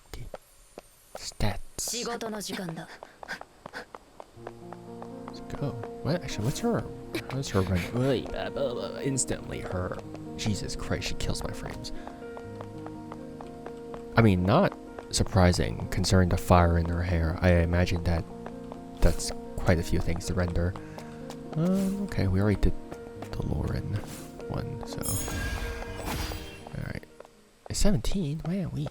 Okay. Stats. 仕事の時間だ。 Let's go. What? Actually, what's her run? Instantly, her. Jesus Christ, she kills my frames. I mean, not surprising considering the fire in her hair. I imagine that's quite a few things to render. Okay, we already did the Lauren one, so... Alright. 17? Wow, we.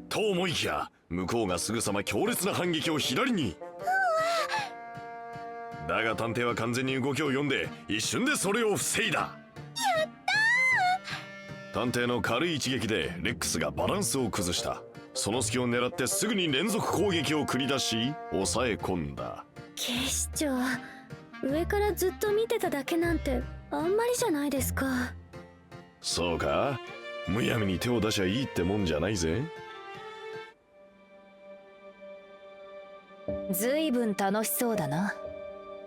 と思いきや向こうがすぐさま強烈な反撃を左に。だが探偵は完全に動きを読んで一瞬でそれを防いだ。やったー。探偵の軽い一撃でレックスがバランスを崩した。その隙を狙ってすぐに連続攻撃を繰り出し抑え込んだ。警視長、上からずっと見てただけなんてあんまりじゃないですか。そうか、むやみに手を出しゃいいってもんじゃないぜ。ずいぶん楽しそうだな。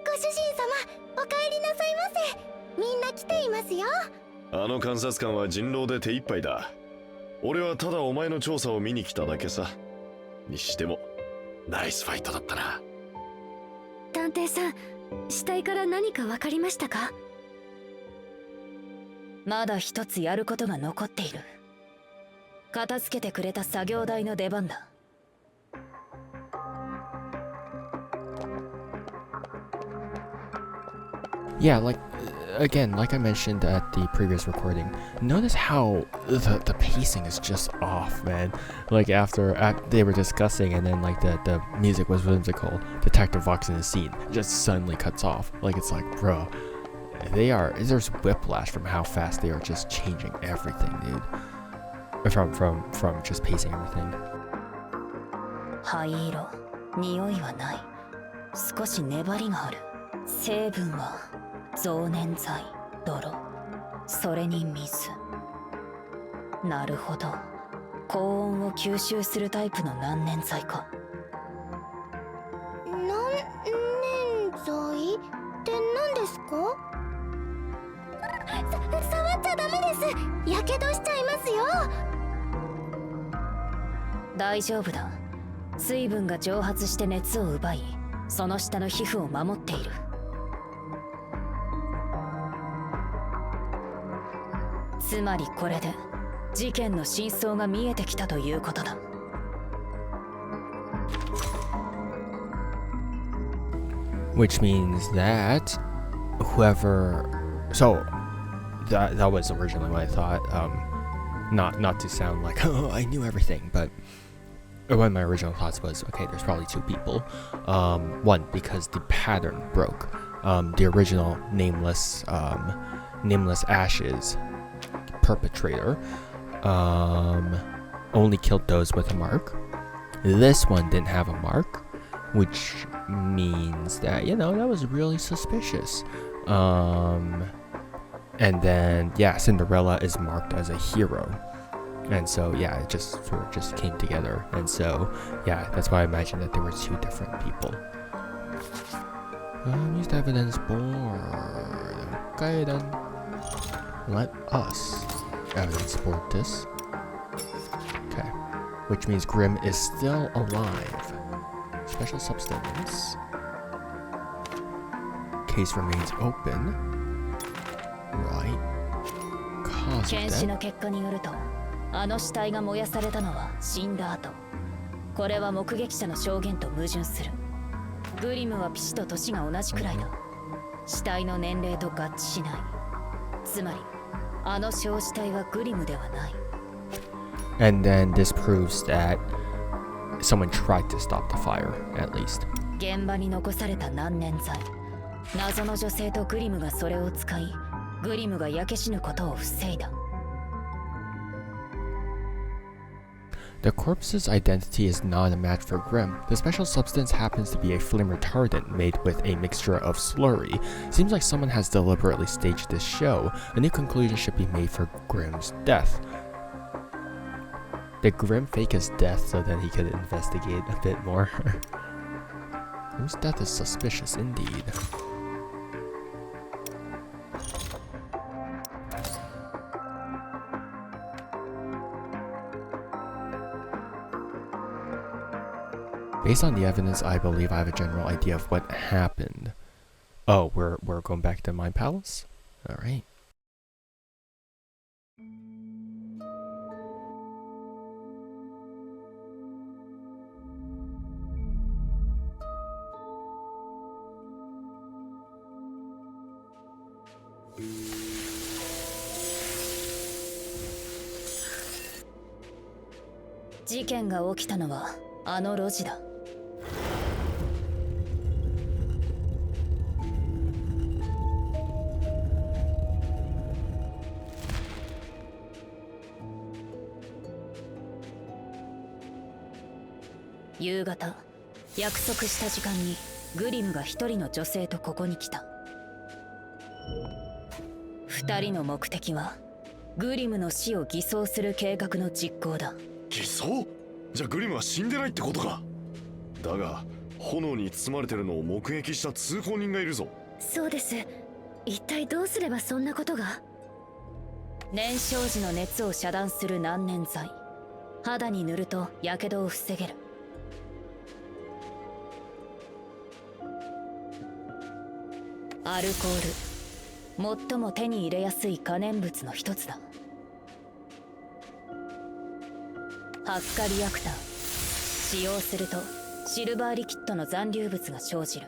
ご主人様、お帰りなさいませ。みんな来ていますよ。あの監察官は人狼で手一杯だ。俺はただお前の調査を見に来ただけさ。にしてもナイスファイトだったな。探偵さん、死体から何か分かりましたか？まだ一つやることが残っている。片付けてくれた作業台の出番だ。Yeah, like, again, like I mentioned at the previous recording, notice how the pacing is just off, man. Like, after they were discussing and then, like, the music was whimsical, Detective walks in the scene, just suddenly cuts off. Like, it's like, bro, there's whiplash from how fast they are just changing everything, dude. From just pacing everything. 灰色、匂いはない。少し粘りがある。成分は増粘剤、泥、それに水。なるほど。高温を吸収するタイプの難燃剤か。難燃剤って何ですか？触っちゃダメです。やけどしちゃいますよ。大丈夫だ。水分が蒸発して熱を奪い、その下の皮膚を守っている。つまりこれで事件の真相が見えてきたということだ。Which means that whoever, so that was originally what I thought. Not to sound like, oh, I knew everything, but one of my original thoughts was, okay, there's probably two people. One, because the pattern broke. The original nameless Ashes perpetrator only killed those with a mark. This one didn't have a mark, which means that, you know, that was really suspicious. And then, yeah, Cinderella is marked as a hero. And so, yeah, it just sort of just came together. And so, yeah, that's why I imagined that there were two different people. Use the evidence board. Okay, then. Let us evidence board this. Okay. Which means Grimm is still alive. Special substance. Case remains open. Right. Cause of 検視 death. の結果によると、あの死体が燃やされたのは死んだ後。これは目撃者の証言と矛盾する。グリムはピシと年が同じくらいだ。死体の年齢と合致しない。つまり、あの焼死体はグリムではない。And then this proves that someone tried to stop the fire, at least. 現場に残された難燃剤。謎の女性とグリムがそれを使い、グリムが焼け死ぬことを防いだ。The corpse's identity is not a match for Grimm. The special substance happens to be a flame retardant made with a mixture of slurry. Seems like someone has deliberately staged this show. A new conclusion should be made for Grimm's death. Did Grimm fake his death so that he could investigate a bit more? Grimm's death is suspicious indeed. Based on the evidence, I believe I have a general idea of what happened. Oh, we're going back to Mind Palace? Alright. 事件が起きたのはあの路地だ。夕方、約束した時間にグリムが一人の女性とここに来た。二人の目的はグリムの死を偽装する計画の実行だ。偽装？じゃあグリムは死んでないってことか。だが炎に包まれてるのを目撃した通行人がいるぞ。そうです。一体どうすればそんなことが？燃焼時の熱を遮断する難燃剤。肌に塗ると火傷を防げる。アルコール、最も手に入れやすい可燃物の一つだ。発火リアクター、使用するとシルバーリキッドの残留物が生じる。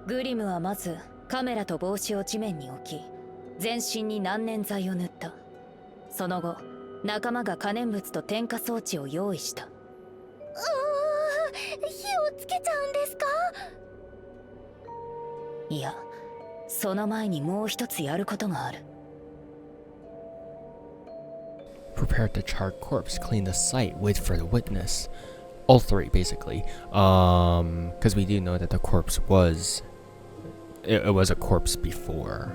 グリムはまずカメラと帽子を地面に置き、全身に難燃剤を塗った。その後、仲間が可燃物と点火装置を用意した。火をつけちゃうんですか？いや、その前にもう一つやることがある。Prepare the charred corpse, clean the site, wait for the witness. All three, basically. Because we do know that the corpse was... It was a corpse before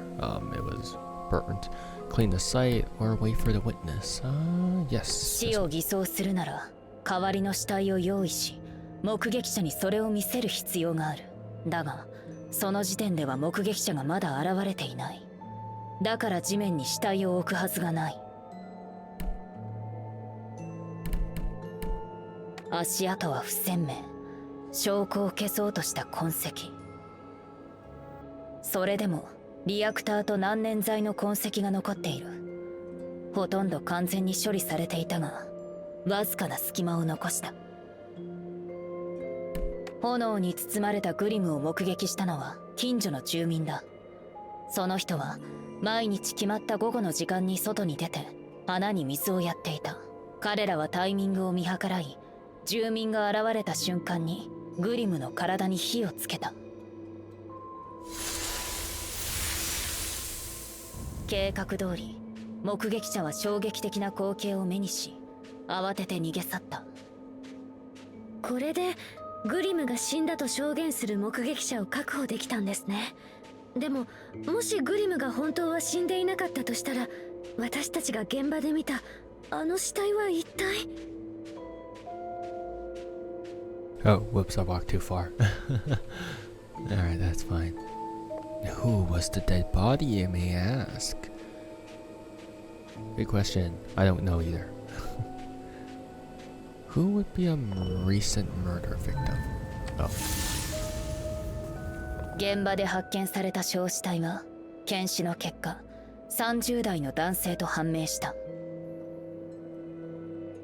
it was burned. Clean the site or wait for the witness. Yes. 死を偽装するなら、代わりの死体を用意し、目撃者にそれを見せる必要がある。だが、その時点では目撃者がまだ現れていない。だから地面に死体を置くはずがない。足跡は不鮮明。証拠を消そうとした痕跡。それでもリアクターと難燃剤の痕跡が残っている。ほとんど完全に処理されていたが、わずかな隙間を残した。炎に包まれたグリムを目撃したのは近所の住民だ。その人は毎日決まった午後の時間に外に出て穴に水をやっていた。彼らはタイミングを見計らい、住民が現れた瞬間にグリムの体に火をつけた。計画通り、目撃者は衝撃的な光景を目にし、慌てて逃げ去った。これでグリムが死んだと証言する目撃者を確保できたんですね。でも、もしグリムが本当は死んでいなかったとしたら、私たちが現場で見たあの死体は一体。 Oh, whoops, I walked too far. Alright, that's fine. Who was the dead body, you may ask? Good question. I don't know either. Who would be a recent murder victim? Oh. 現場で発見された焼死体は検視の結果30代の男性と判明した。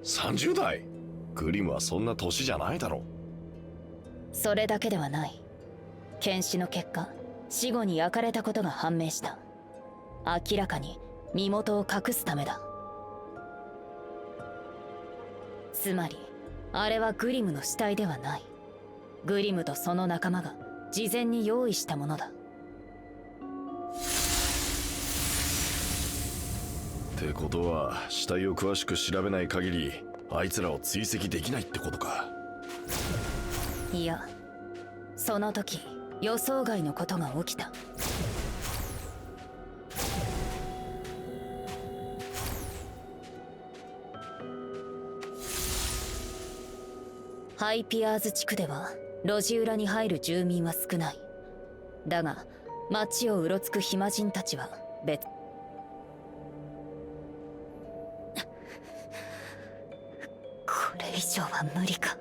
30代？グリムはそんな年じゃないだろ。それだけではない。検視の結果、死後に焼かれたことが判明した。明らかに身元を隠すためだ。つまりあれはグリムの死体ではない。グリムとその仲間が事前に用意したものだ。ってことは死体を詳しく調べない限りあいつらを追跡できないってことか。いや、その時予想外のことが起きた。ハイピアーズ地区では路地裏に入る住民は少ない。だが街をうろつく暇人たちは別。これ以上は無理か。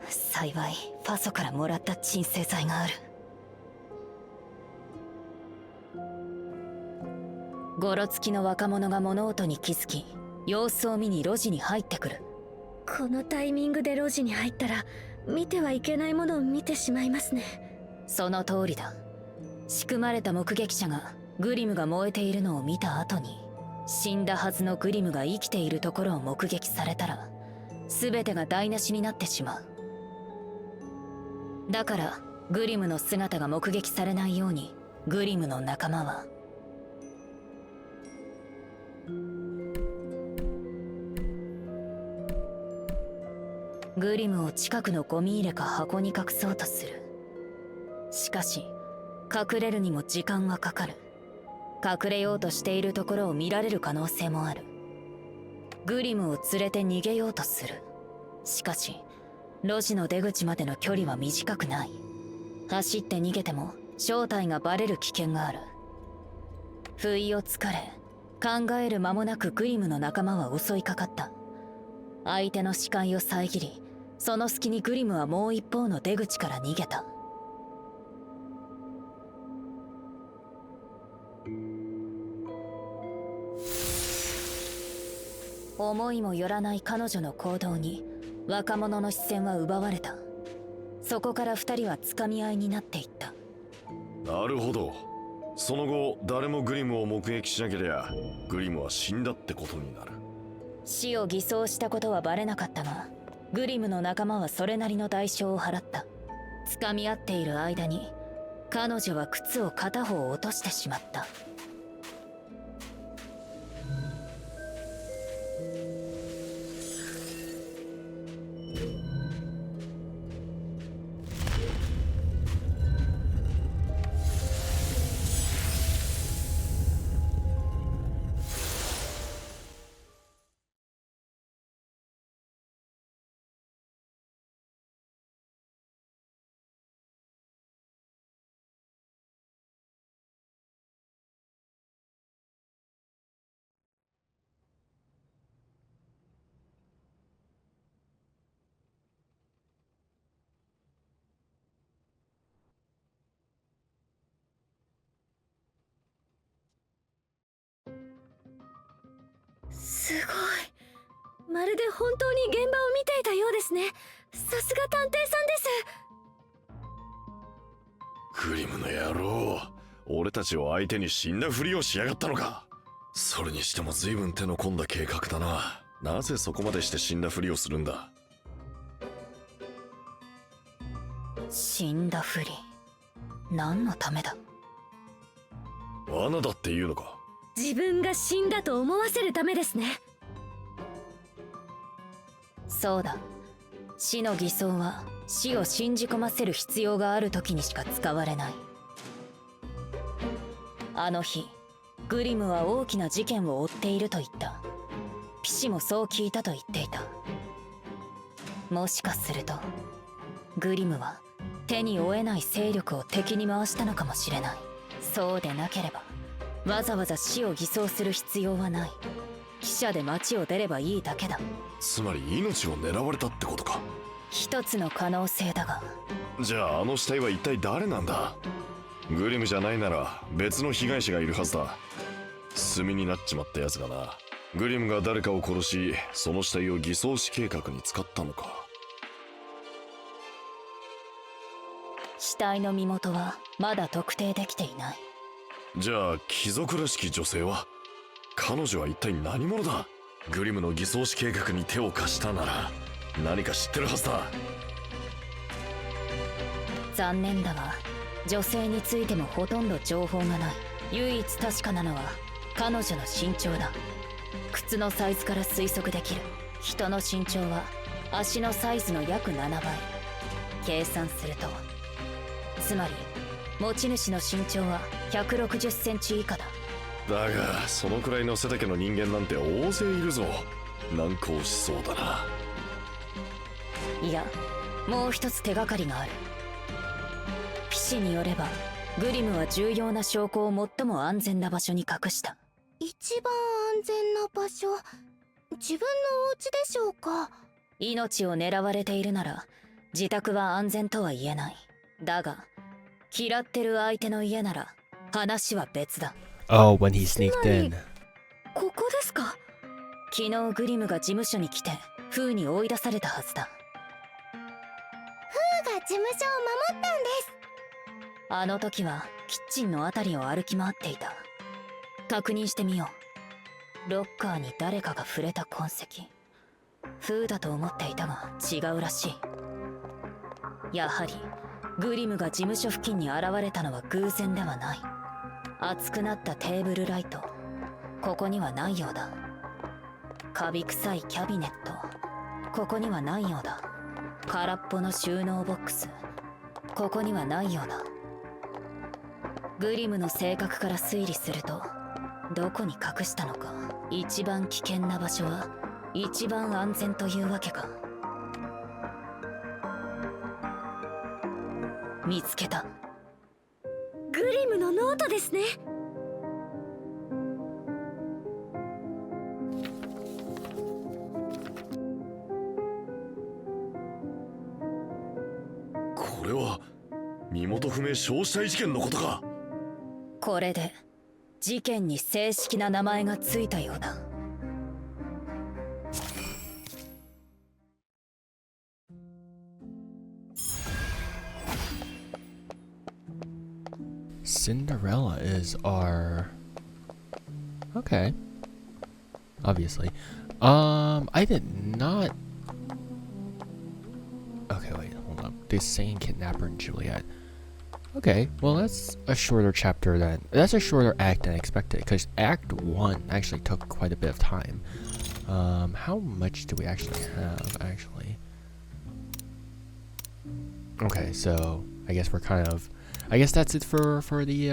幸いファソからもらった鎮静剤がある。ゴロつきの若者が物音に気づき、様子を見に路地に入ってくる。このタイミングで路地に入ったら見てはいけないものを見てしまいますね。その通りだ。仕組まれた目撃者がグリムが燃えているのを見た後に、死んだはずのグリムが生きているところを目撃されたら、全てが台無しになってしまう。だからグリムの姿が目撃されないように、グリムの仲間はグリムを近くのゴミ入れか箱に隠そうとする。しかし隠れるにも時間がかかる。隠れようとしているところを見られる可能性もある。グリムを連れて逃げようとする。しかし路地の出口までの距離は短くない。走って逃げても正体がバレる危険がある。不意をつかれ、考える間もなくグリムの仲間は襲いかかった。相手の視界を遮り、その隙にグリムはもう一方の出口から逃げた。思いもよらない彼女の行動に若者の視線は奪われた。そこから二人は掴み合いになっていった。なるほど。その後誰もグリムを目撃しなけりゃグリムは死んだってことになる。死を偽装したことはバレなかったが、グリムの仲間はそれなりの代償を払った。掴み合っている間に彼女は靴を片方落としてしまった。すごい。まるで本当に現場を見ていたようですね。さすが探偵さんです。グリムの野郎、俺たちを相手に死んだふりをしやがったのか。それにしても随分手の込んだ計画だな。なぜそこまでして死んだふりをするんだ。死んだふり、何のためだ。罠だっていうのか。自分が死んだと思わせるためですね。そうだ。死の偽装は死を信じ込ませる必要がある時にしか使われない。あの日グリムは大きな事件を追っていると言った。ピシもそう聞いたと言っていた。もしかするとグリムは手に負えない勢力を敵に回したのかもしれない。そうでなければわざわざ死を偽装する必要はない。汽車で街を出ればいいだけだ。つまり命を狙われたってことか。一つの可能性だが。じゃああの死体は一体誰なんだ。グリムじゃないなら別の被害者がいるはずだ。炭になっちまったやつがな。グリムが誰かを殺し、その死体を偽装死計画に使ったのか。死体の身元はまだ特定できていない。じゃあ貴族らしき女性は。彼女は一体何者だ。グリムの偽装死計画に手を貸したなら何か知ってるはずだ。残念だが女性についてもほとんど情報がない。唯一確かなのは彼女の身長だ。靴のサイズから推測できる。人の身長は足のサイズの約7倍。計算するとつまり持ち主の身長は160センチ以下だ。だがそのくらいの背丈の人間なんて大勢いるぞ。難航しそうだな。いや、もう一つ手がかりがある。ピシによればグリムは重要な証拠を最も安全な場所に隠した。一番安全な場所、自分のお家でしょうか。命を狙われているなら自宅は安全とは言えない。だが嫌ってる相手の家なら話は別だ。 Oh, when he sneaked in. ここですか。昨日グリムが事務所に来てフーに追い出されたはずだ。フーが事務所を守ったんです。あの時はキッチンのあたりを歩き回っていた。確認してみよう。ロッカーに誰かが触れた痕跡。フーだと思っていたが違うらしい。やはりグリムが事務所付近に現れたのは偶然ではない。熱くなったテーブルライト、ここにはないようだ。カビ臭いキャビネット、ここにはないようだ。空っぽの収納ボックス、ここにはないようだ。グリムの性格から推理すると、どこに隠したのか。一番危険な場所は一番安全というわけか。見つけた。グリムのノートですね。これは身元不明焼死体事件のことか。これで事件に正式な名前がついたようだ。Cinderella is our... Okay. Obviously. I did not... Okay, wait, hold up. The Sane Kidnapper and Juliet. Okay, well that's a shorter chapter than... That's a shorter act than I expected, because Act 1 actually took quite a bit of time. How much do we actually have, actually? Okay, so I guess we're kind of... I guess that's it for the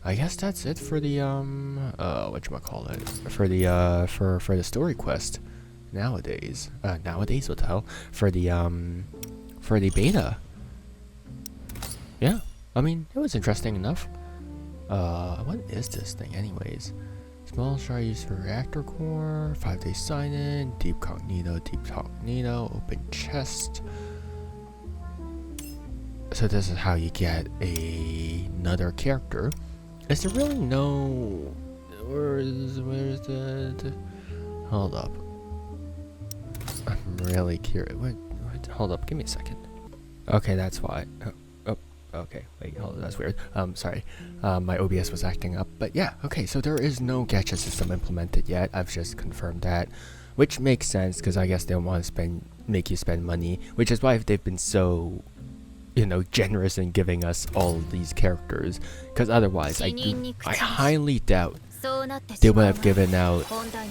I guess that's it for the whatchamacallit, for the story quest nowadays. Nowadays, what the hell? For the beta. Yeah, I mean, it was interesting enough. What is this thing anyways? Small shard used for reactor core, 5-day sign-in, deep cognito, open chest. So this is how you get another character. Is there really no... Where's the... Hold up. I'm really curious. What? Hold up, give me a second. Okay, that's why. Oh, okay. Wait, hold on, that's weird. Sorry. My OBS was acting up. But yeah, okay, so there is no gacha system implemented yet. I've just confirmed that. Which makes sense, because I guess they don't want to make you spend money. Which is why they've been so... generous in giving us all of these characters, because otherwise I highly doubt they would have given out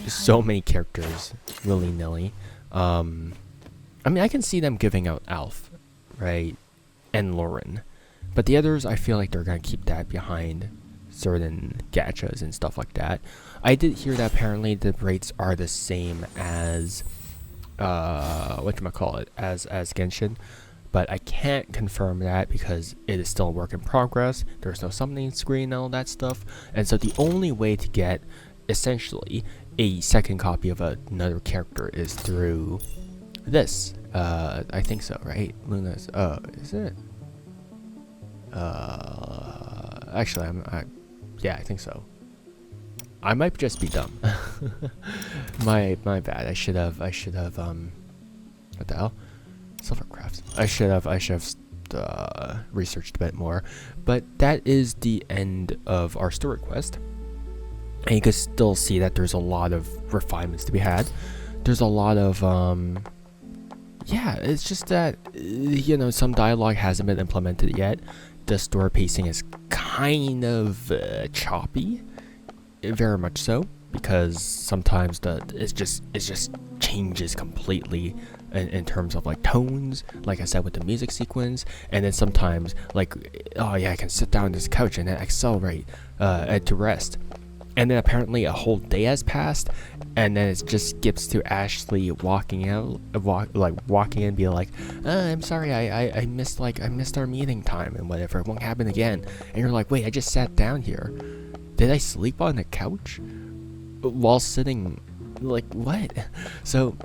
so many characters willy-nilly. I mean, I can see them giving out Alf, right, and Lauren, but the others I feel like they're gonna keep that behind certain gachas and stuff like that. I did hear that apparently the rates are the same as whatchamacallit, as Genshin. But I can't confirm that because it is still a work in progress. There's no summoning screen and all that stuff. And so the only way to get essentially a second copy of another character is through this. I think so, right? Luna's, is it? Actually, yeah, I think so. I might just be dumb. my bad. I should have, what the hell? Silvercrafts. I should have researched a bit more, but that is the end of our story quest, and you can still see that there's a lot of refinements to be had. There's a lot of yeah, it's just that some dialogue hasn't been implemented yet. The story pacing is kind of choppy, very much so, because sometimes it just changes completely in terms of like tones, like I said with the music sequence, and then sometimes like, oh yeah, I can sit down on this couch and then accelerate to rest, and then apparently a whole day has passed, and then it just skips to Ashley walking out, walking in and be like, I'm sorry, I missed our meeting time and whatever, it won't happen again. And you're like, wait, I just sat down here, did I sleep on the couch while sitting, like what? So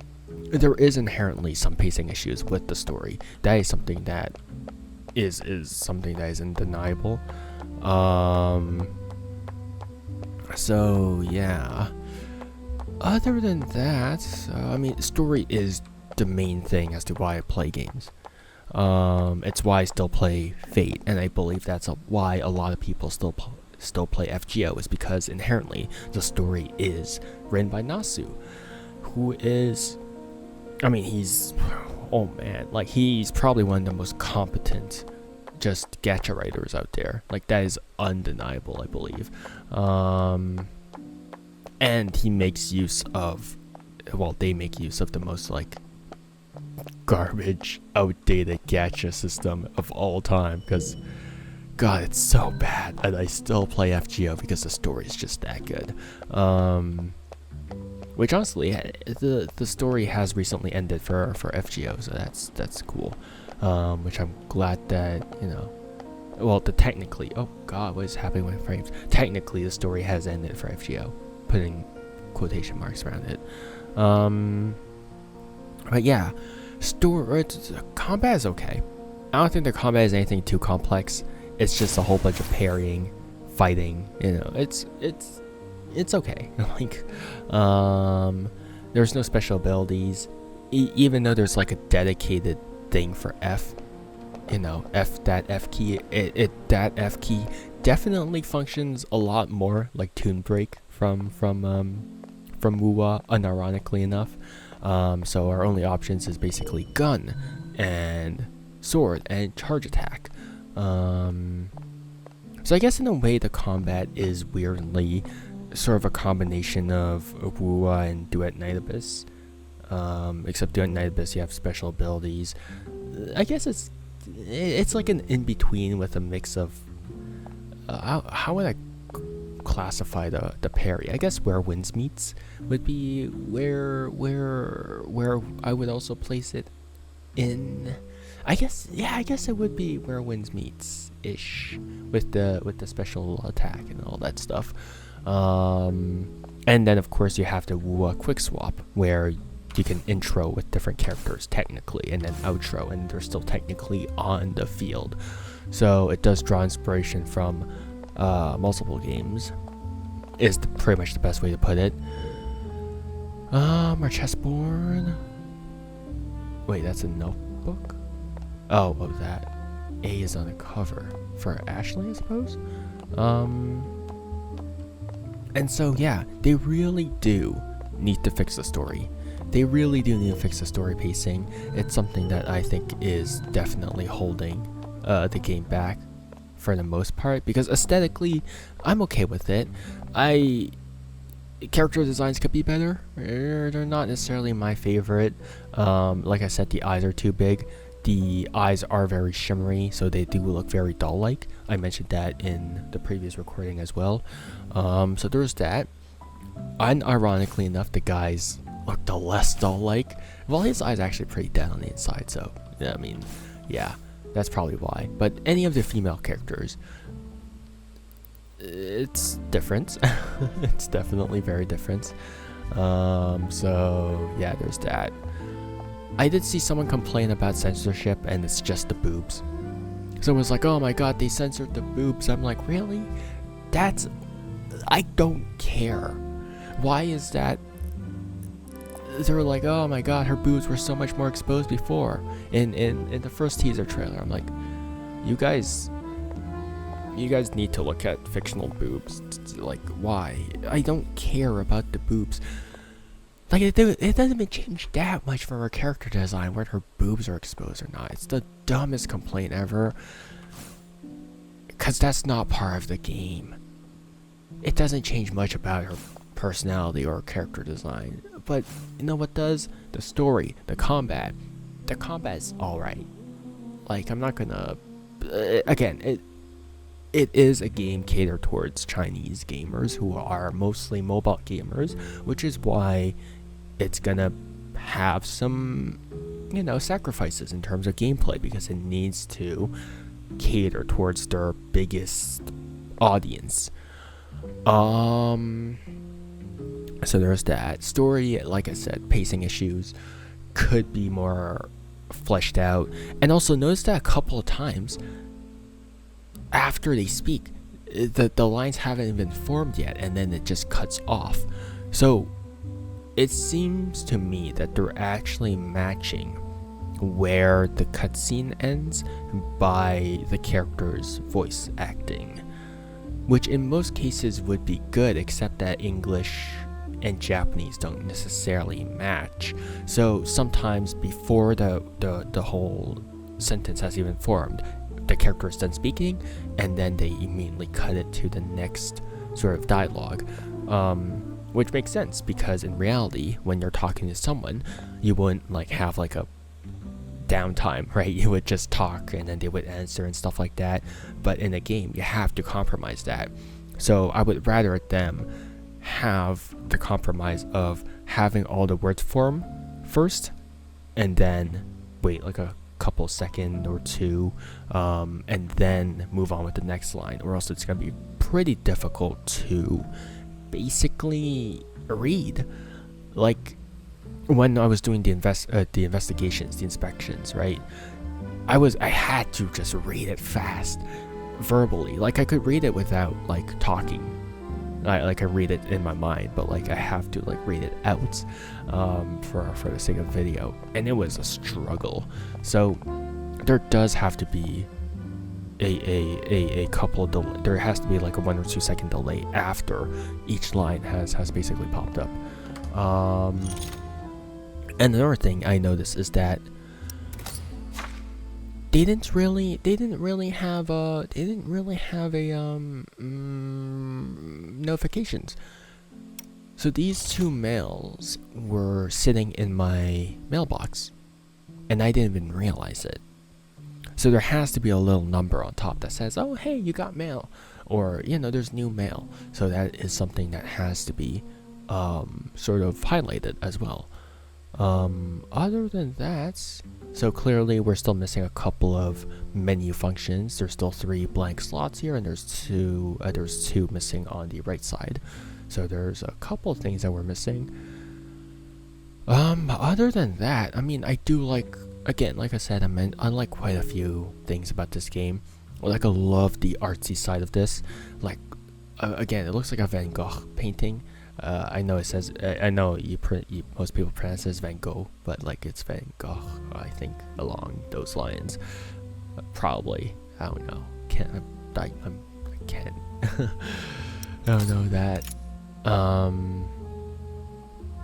there is inherently some pacing issues with the story. That is something that is something that is undeniable. So yeah. Other than that, I mean, story is the main thing as to why I play games. It's why I still play Fate, and I believe that's why a lot of people still play FGO, is because inherently the story is written by Nasu, who is, I mean, he's, oh man, like he's probably one of the most competent just gacha writers out there. Like that is undeniable, I believe. And he makes use of, well, they make use of the most like garbage, outdated gacha system of all time, because God, it's so bad, and I still play FGO because the story is just that good. Which honestly, the story has recently ended for FGO, so that's cool. Which I'm glad that, you know, well, technically, oh God, what is happening with frames? Technically, the story has ended for FGO, putting quotation marks around it. But yeah, combat is okay. I don't think the combat is anything too complex. It's just a whole bunch of parrying, fighting. You know, it's okay. Like, there's no special abilities, even though there's like a dedicated thing for F. You know, that F key. That F key definitely functions a lot more like Toon Break from Wuwa, unironically enough. So our only options is basically gun and sword and charge attack. So I guess in a way the combat is weirdly sort of a combination of Wuwa and Duet Night Abyss. Except Duet Night Abyss, you have special abilities. I guess it's like an in-between with a mix of how would I classify the parry? I guess where Winds Meets would be where I would also place it in. I guess it would be where Winds Meets ish with the special attack and all that stuff. And then of course you have the Wuwa quick swap where you can intro with different characters technically, and then outro, and they're still technically on the field. So it does draw inspiration from multiple games, is pretty much the best way to put it. Our chessboard. Wait, that's a notebook? Oh, what was that? A is on the cover for Ashley, I suppose. And so yeah, they really do need to fix the story. They really do need to fix the story pacing. It's something that I think is definitely holding the game back for the most part, because aesthetically, I'm okay with it. Character designs could be better. They're not necessarily my favorite. Like I said, the eyes are too big. The eyes are very shimmery, so they do look very doll-like. I mentioned that in the previous recording as well. So there's that. And ironically enough, the guys look the less doll-like. Well, his eyes are actually pretty dead on the inside, so I mean, yeah, that's probably why. But any of the female characters, it's different. It's definitely very different. So yeah, there's that. I did see someone complain about censorship, and it's just the boobs. Someone's like, oh my god, they censored the boobs. I'm like, really? I don't care. Why is that? They were like, oh my god, her boobs were so much more exposed before in the first teaser trailer. I'm like, you guys need to look at fictional boobs. Like, why? I don't care about the boobs. Like, it doesn't even change that much from her character design, whether her boobs are exposed or not. It's the dumbest complaint ever, because that's not part of the game. It doesn't change much about her personality or character design. But you know what does? The story, the combat. The combat is alright. Like, I'm not gonna... again, it is a game catered towards Chinese gamers who are mostly mobile gamers, which is why it's gonna have some, you know, sacrifices in terms of gameplay, because it needs to cater towards their biggest audience. So there's that. Story, like I said, pacing issues could be more fleshed out. And also notice that a couple of times after they speak, the lines haven't even formed yet, and then it just cuts off. So it seems to me that they're actually matching where the cutscene ends by the character's voice acting, which in most cases would be good, except that English and Japanese don't necessarily match. So sometimes before the whole sentence has even formed, the character is done speaking, and then they immediately cut it to the next sort of dialogue, which makes sense because in reality, when you're talking to someone, you wouldn't like have like a downtime, right? You would just talk and then they would answer and stuff like that. But in a game, you have to compromise that. So I would rather them have the compromise of having all the words form first and then wait like a couple second or two, and then move on with the next line, or else it's gonna be pretty difficult to basically read. Like when I was doing the investigations, the inspections, right? I had to just read it fast, verbally. Like I could read it without like talking. I read it in my mind, but like I have to like read it out for the sake of video, and it was a struggle. So there does have to be a couple there has to be like a 1 or 2 second delay after each line has basically popped up. And another thing I noticed is that they didn't really have notifications. So these two mails were sitting in my mailbox, and I didn't even realize it. So there has to be a little number on top that says, "Oh, hey, you got mail," or there's new mail. So that is something that has to be sort of highlighted as well. Other than that, so clearly we're still missing a couple of menu functions. There's still 3 blank slots here, and there's two missing on the right side. So there's a couple of things that we're missing. Other than that, I mean, I do like, again, like I said, I like quite a few things about this game. Like I love the artsy side of this. Like, again, it looks like a Van Gogh painting. I know it says, I know most people pronounce it as Van Gogh, but like it's Van Gogh, I think, along those lines. Probably, I don't know. I can't. I don't know that.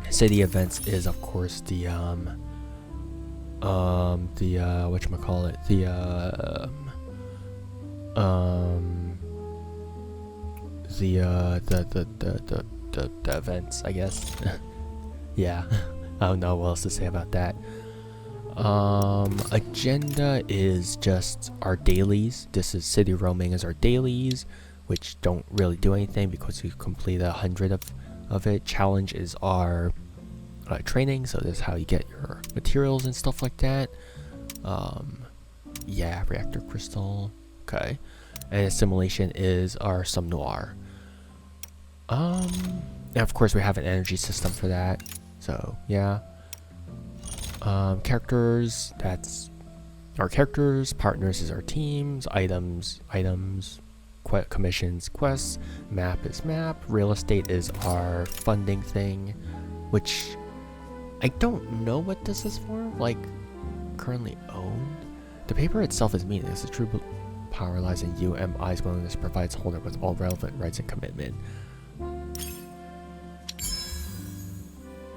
City events is of course the whatchamacallit, the events, I guess. Yeah, I don't know what else to say about that. Agenda is just our dailies. This is city roaming as our dailies, which don't really do anything because we complete 100 of it. Challenge is our training, so this is how you get your materials and stuff like that. Yeah, reactor crystal. Okay, and assimilation is our some noir. And of course we have an energy system for that. So yeah. Characters, that's our characters. Partners is our teams. Items, commissions, quests. Map is map. Real estate is our funding thing, which I don't know what this is for. Like, currently owned. The paper itself is meaningless. The true power lies in UMI's willingness to provide its holder with all relevant rights and commitment.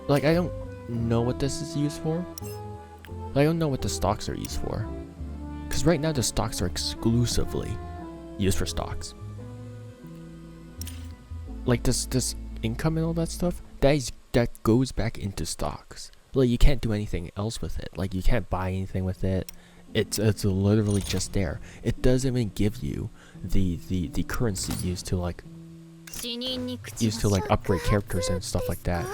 Like, I don't know what this is used for. I don't know what the stocks are used for. Because right now the stocks are exclusively used for stocks. Like this income and all that stuff, that goes back into stocks. Like, you can't do anything else with it. Like, you can't buy anything with it. It's literally just there. It doesn't even give you the currency used to like upgrade characters and stuff like that.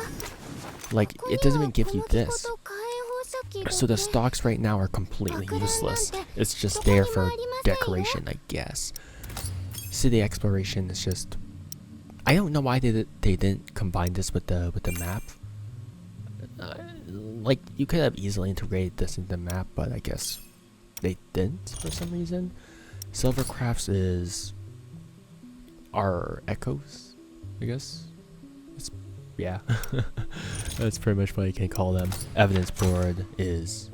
Like, it doesn't even give you this. So the stocks right now are completely useless. It's just there for decoration, I guess. City exploration is just, I don't know why they didn't combine this with the map. Like, you could have easily integrated this into the map, but I guess they didn't for some reason. Silvercrafts is our echoes, I guess. Yeah, that's pretty much what you can call them. Evidence board is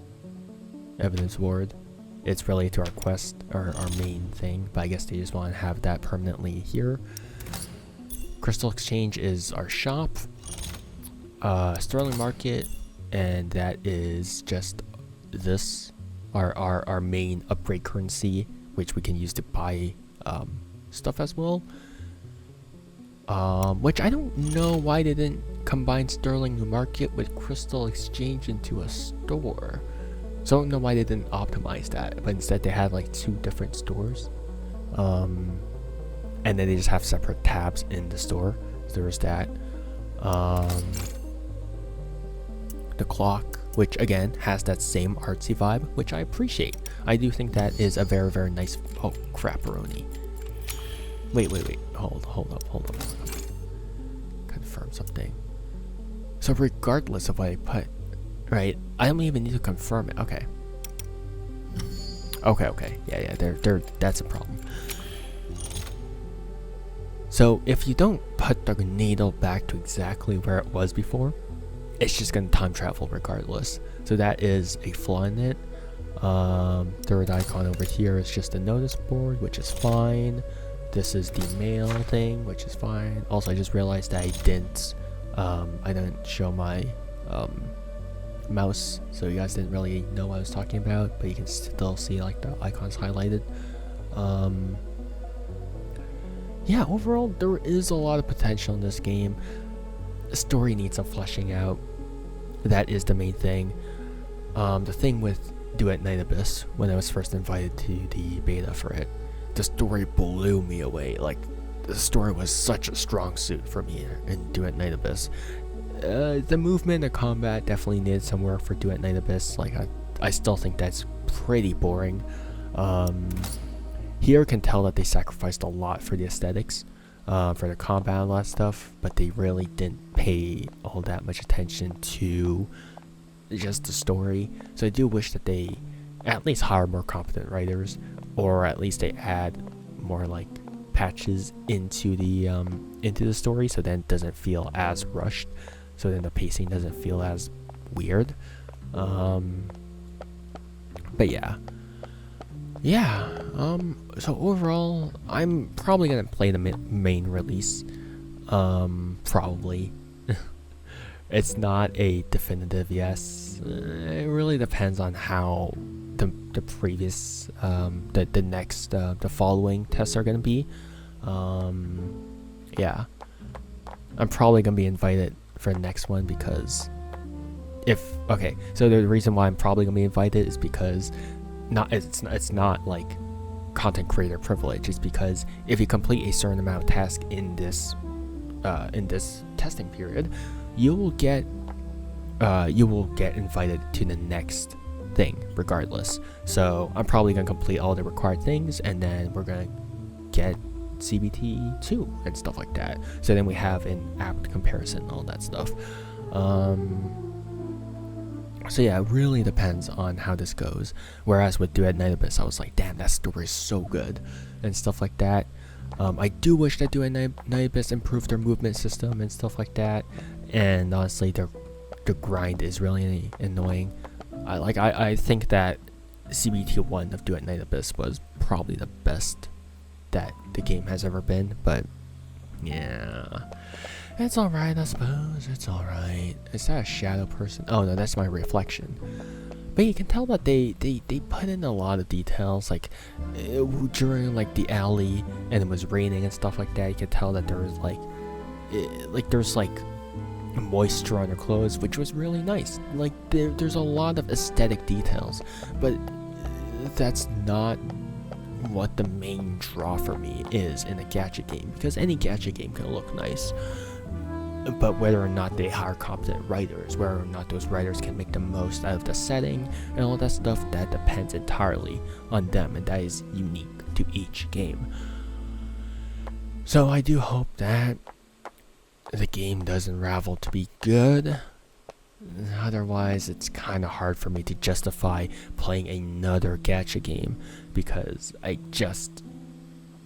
evidence ward. It's related to our quest, or our main thing, but I guess they just want to have that permanently here. Crystal Exchange is our shop. Sterling Market, and that is just this, our main upgrade currency, which we can use to buy stuff as well. Which I don't know why they didn't combine Sterling Market with Crystal Exchange into a store. So I don't know why they didn't optimize that, but instead they had like 2 different stores. And then they just have separate tabs in the store. So there's that. The clock, which again has that same artsy vibe, which I appreciate. I do think that is a very, very nice. Oh, crapperoni. Wait. Hold up. Confirm something. So regardless of what I put, right? I don't even need to confirm it. Okay. Yeah. That's a problem. So if you don't put the needle back to exactly where it was before, it's just gonna time travel regardless. So that is a flaw in it. Third icon over here is just a notice board, which is fine. This is the mail thing, which is fine. Also, I just realized that I didn't show my mouse, so you guys didn't really know what I was talking about, but you can still see like the icons highlighted. Yeah, overall there is a lot of potential in this game. The story needs some fleshing out. That is the main thing. The thing with Duet Night Abyss, when I was first invited to the beta for it, the story blew me away. Like, the story was such a strong suit for me in Duet Night Abyss. The movement and combat definitely needed some work for Duet Night Abyss. Like, I still think that's pretty boring. Here can tell that they sacrificed a lot for the aesthetics, for the combat and all that stuff, but they really didn't pay all that much attention to just the story. So I do wish that they at least hire more competent writers, or at least they add more like patches into the story, so then it doesn't feel as rushed, so then the pacing doesn't feel as weird. But yeah, so overall I'm probably gonna play the main release. Probably. It's not a definitive yes. It really depends on how the previous the following tests are gonna be. Yeah, I'm probably gonna be invited for the next one, because so the reason why I'm probably gonna be invited is because it's not like content creator privilege. It's because if you complete a certain amount of tasks in this testing period, you will get invited to the next thing regardless. So I'm probably gonna complete all the required things, and then we're gonna get CBT2 and stuff like that. So then we have an apt comparison and all that stuff. So yeah, it really depends on how this goes. Whereas with Duet Night Abyss, I was like, damn, that story is so good and stuff like that. I do wish that Duet Night Abyss improved their movement system and stuff like that. And honestly, the grind is really annoying. I think that CBT1 of Duet Night Abyss was probably the best that the game has ever been, but yeah, it's alright, I suppose. It's alright. Is that a shadow person? Oh no, that's my reflection. But you can tell that they put in a lot of details, like during like the alley and it was raining and stuff like that. You can tell that there was there's moisture on her clothes, which was really nice. Like there's a lot of aesthetic details, but that's not what the main draw for me is in a gacha game, because any gacha game can look nice, but whether or not they hire competent writers, whether or not those writers can make the most out of the setting and all that stuff, that depends entirely on them, and that is unique to each game. So I do hope that the game does unravel to be good. Otherwise, it's kind of hard for me to justify playing another gacha game, because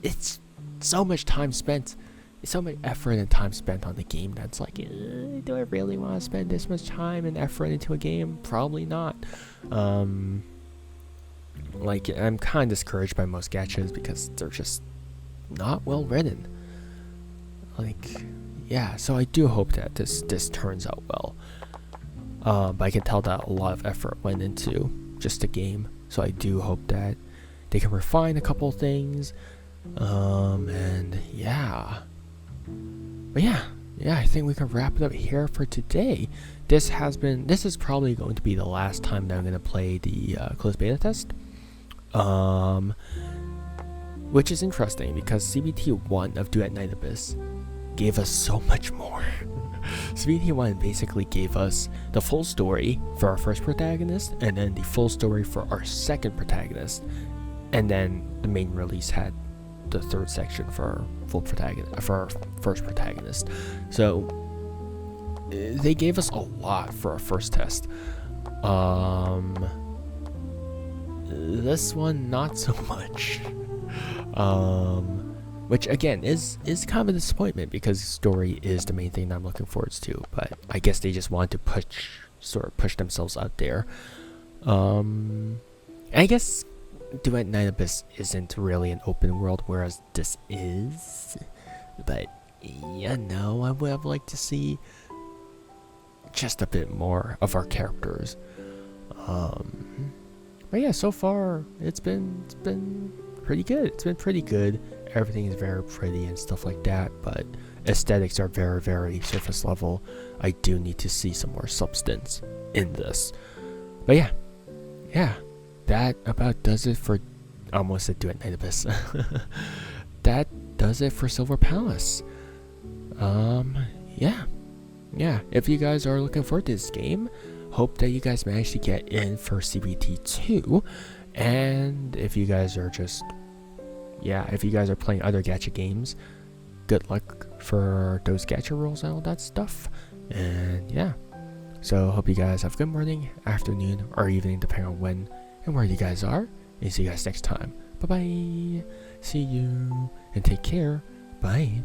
it's so much time spent, so much effort and time spent on the game that's like, do I really want to spend this much time and effort into a game? Probably not. Like, I'm kind of discouraged by most gachas because they're just not well written. Like, yeah, so I do hope that this turns out well. But I can tell that a lot of effort went into just the game, so I do hope that they can refine a couple things. And yeah, but yeah, I think we can wrap it up here for today. This is probably going to be the last time that I'm going to play the closed beta test. Which is interesting because CBT1 of Duet Night Abyss gave us so much more. CBT1 basically gave us the full story for our first protagonist, and then the full story for our second protagonist, and then the main release had the third section for our full protagonist, for our first protagonist. So they gave us a lot for our first test. This one not so much. Which again is kind of a disappointment because story is the main thing that I'm looking forward to. But I guess they just wanted to push themselves out there. I guess Duet Night Abyss isn't really an open world, whereas this is. But yeah, no, I would have liked to see just a bit more of our characters. But yeah, so far it's been pretty good. It's been pretty good. Everything is very pretty and stuff like that, but aesthetics are very, very surface level. I do need to see some more substance in this. But yeah, that about does it for almost a Duet Night Abyss. That does it for Silver Palace. Yeah. If you guys are looking forward to this game, hope that you guys manage to get in for CBT2. And if you guys are playing other gacha games, good luck for those gacha rolls and all that stuff. And yeah, so hope you guys have a good morning, afternoon, or evening, depending on when and where you guys are. And see you guys next time. Bye bye. See you and take care. Bye.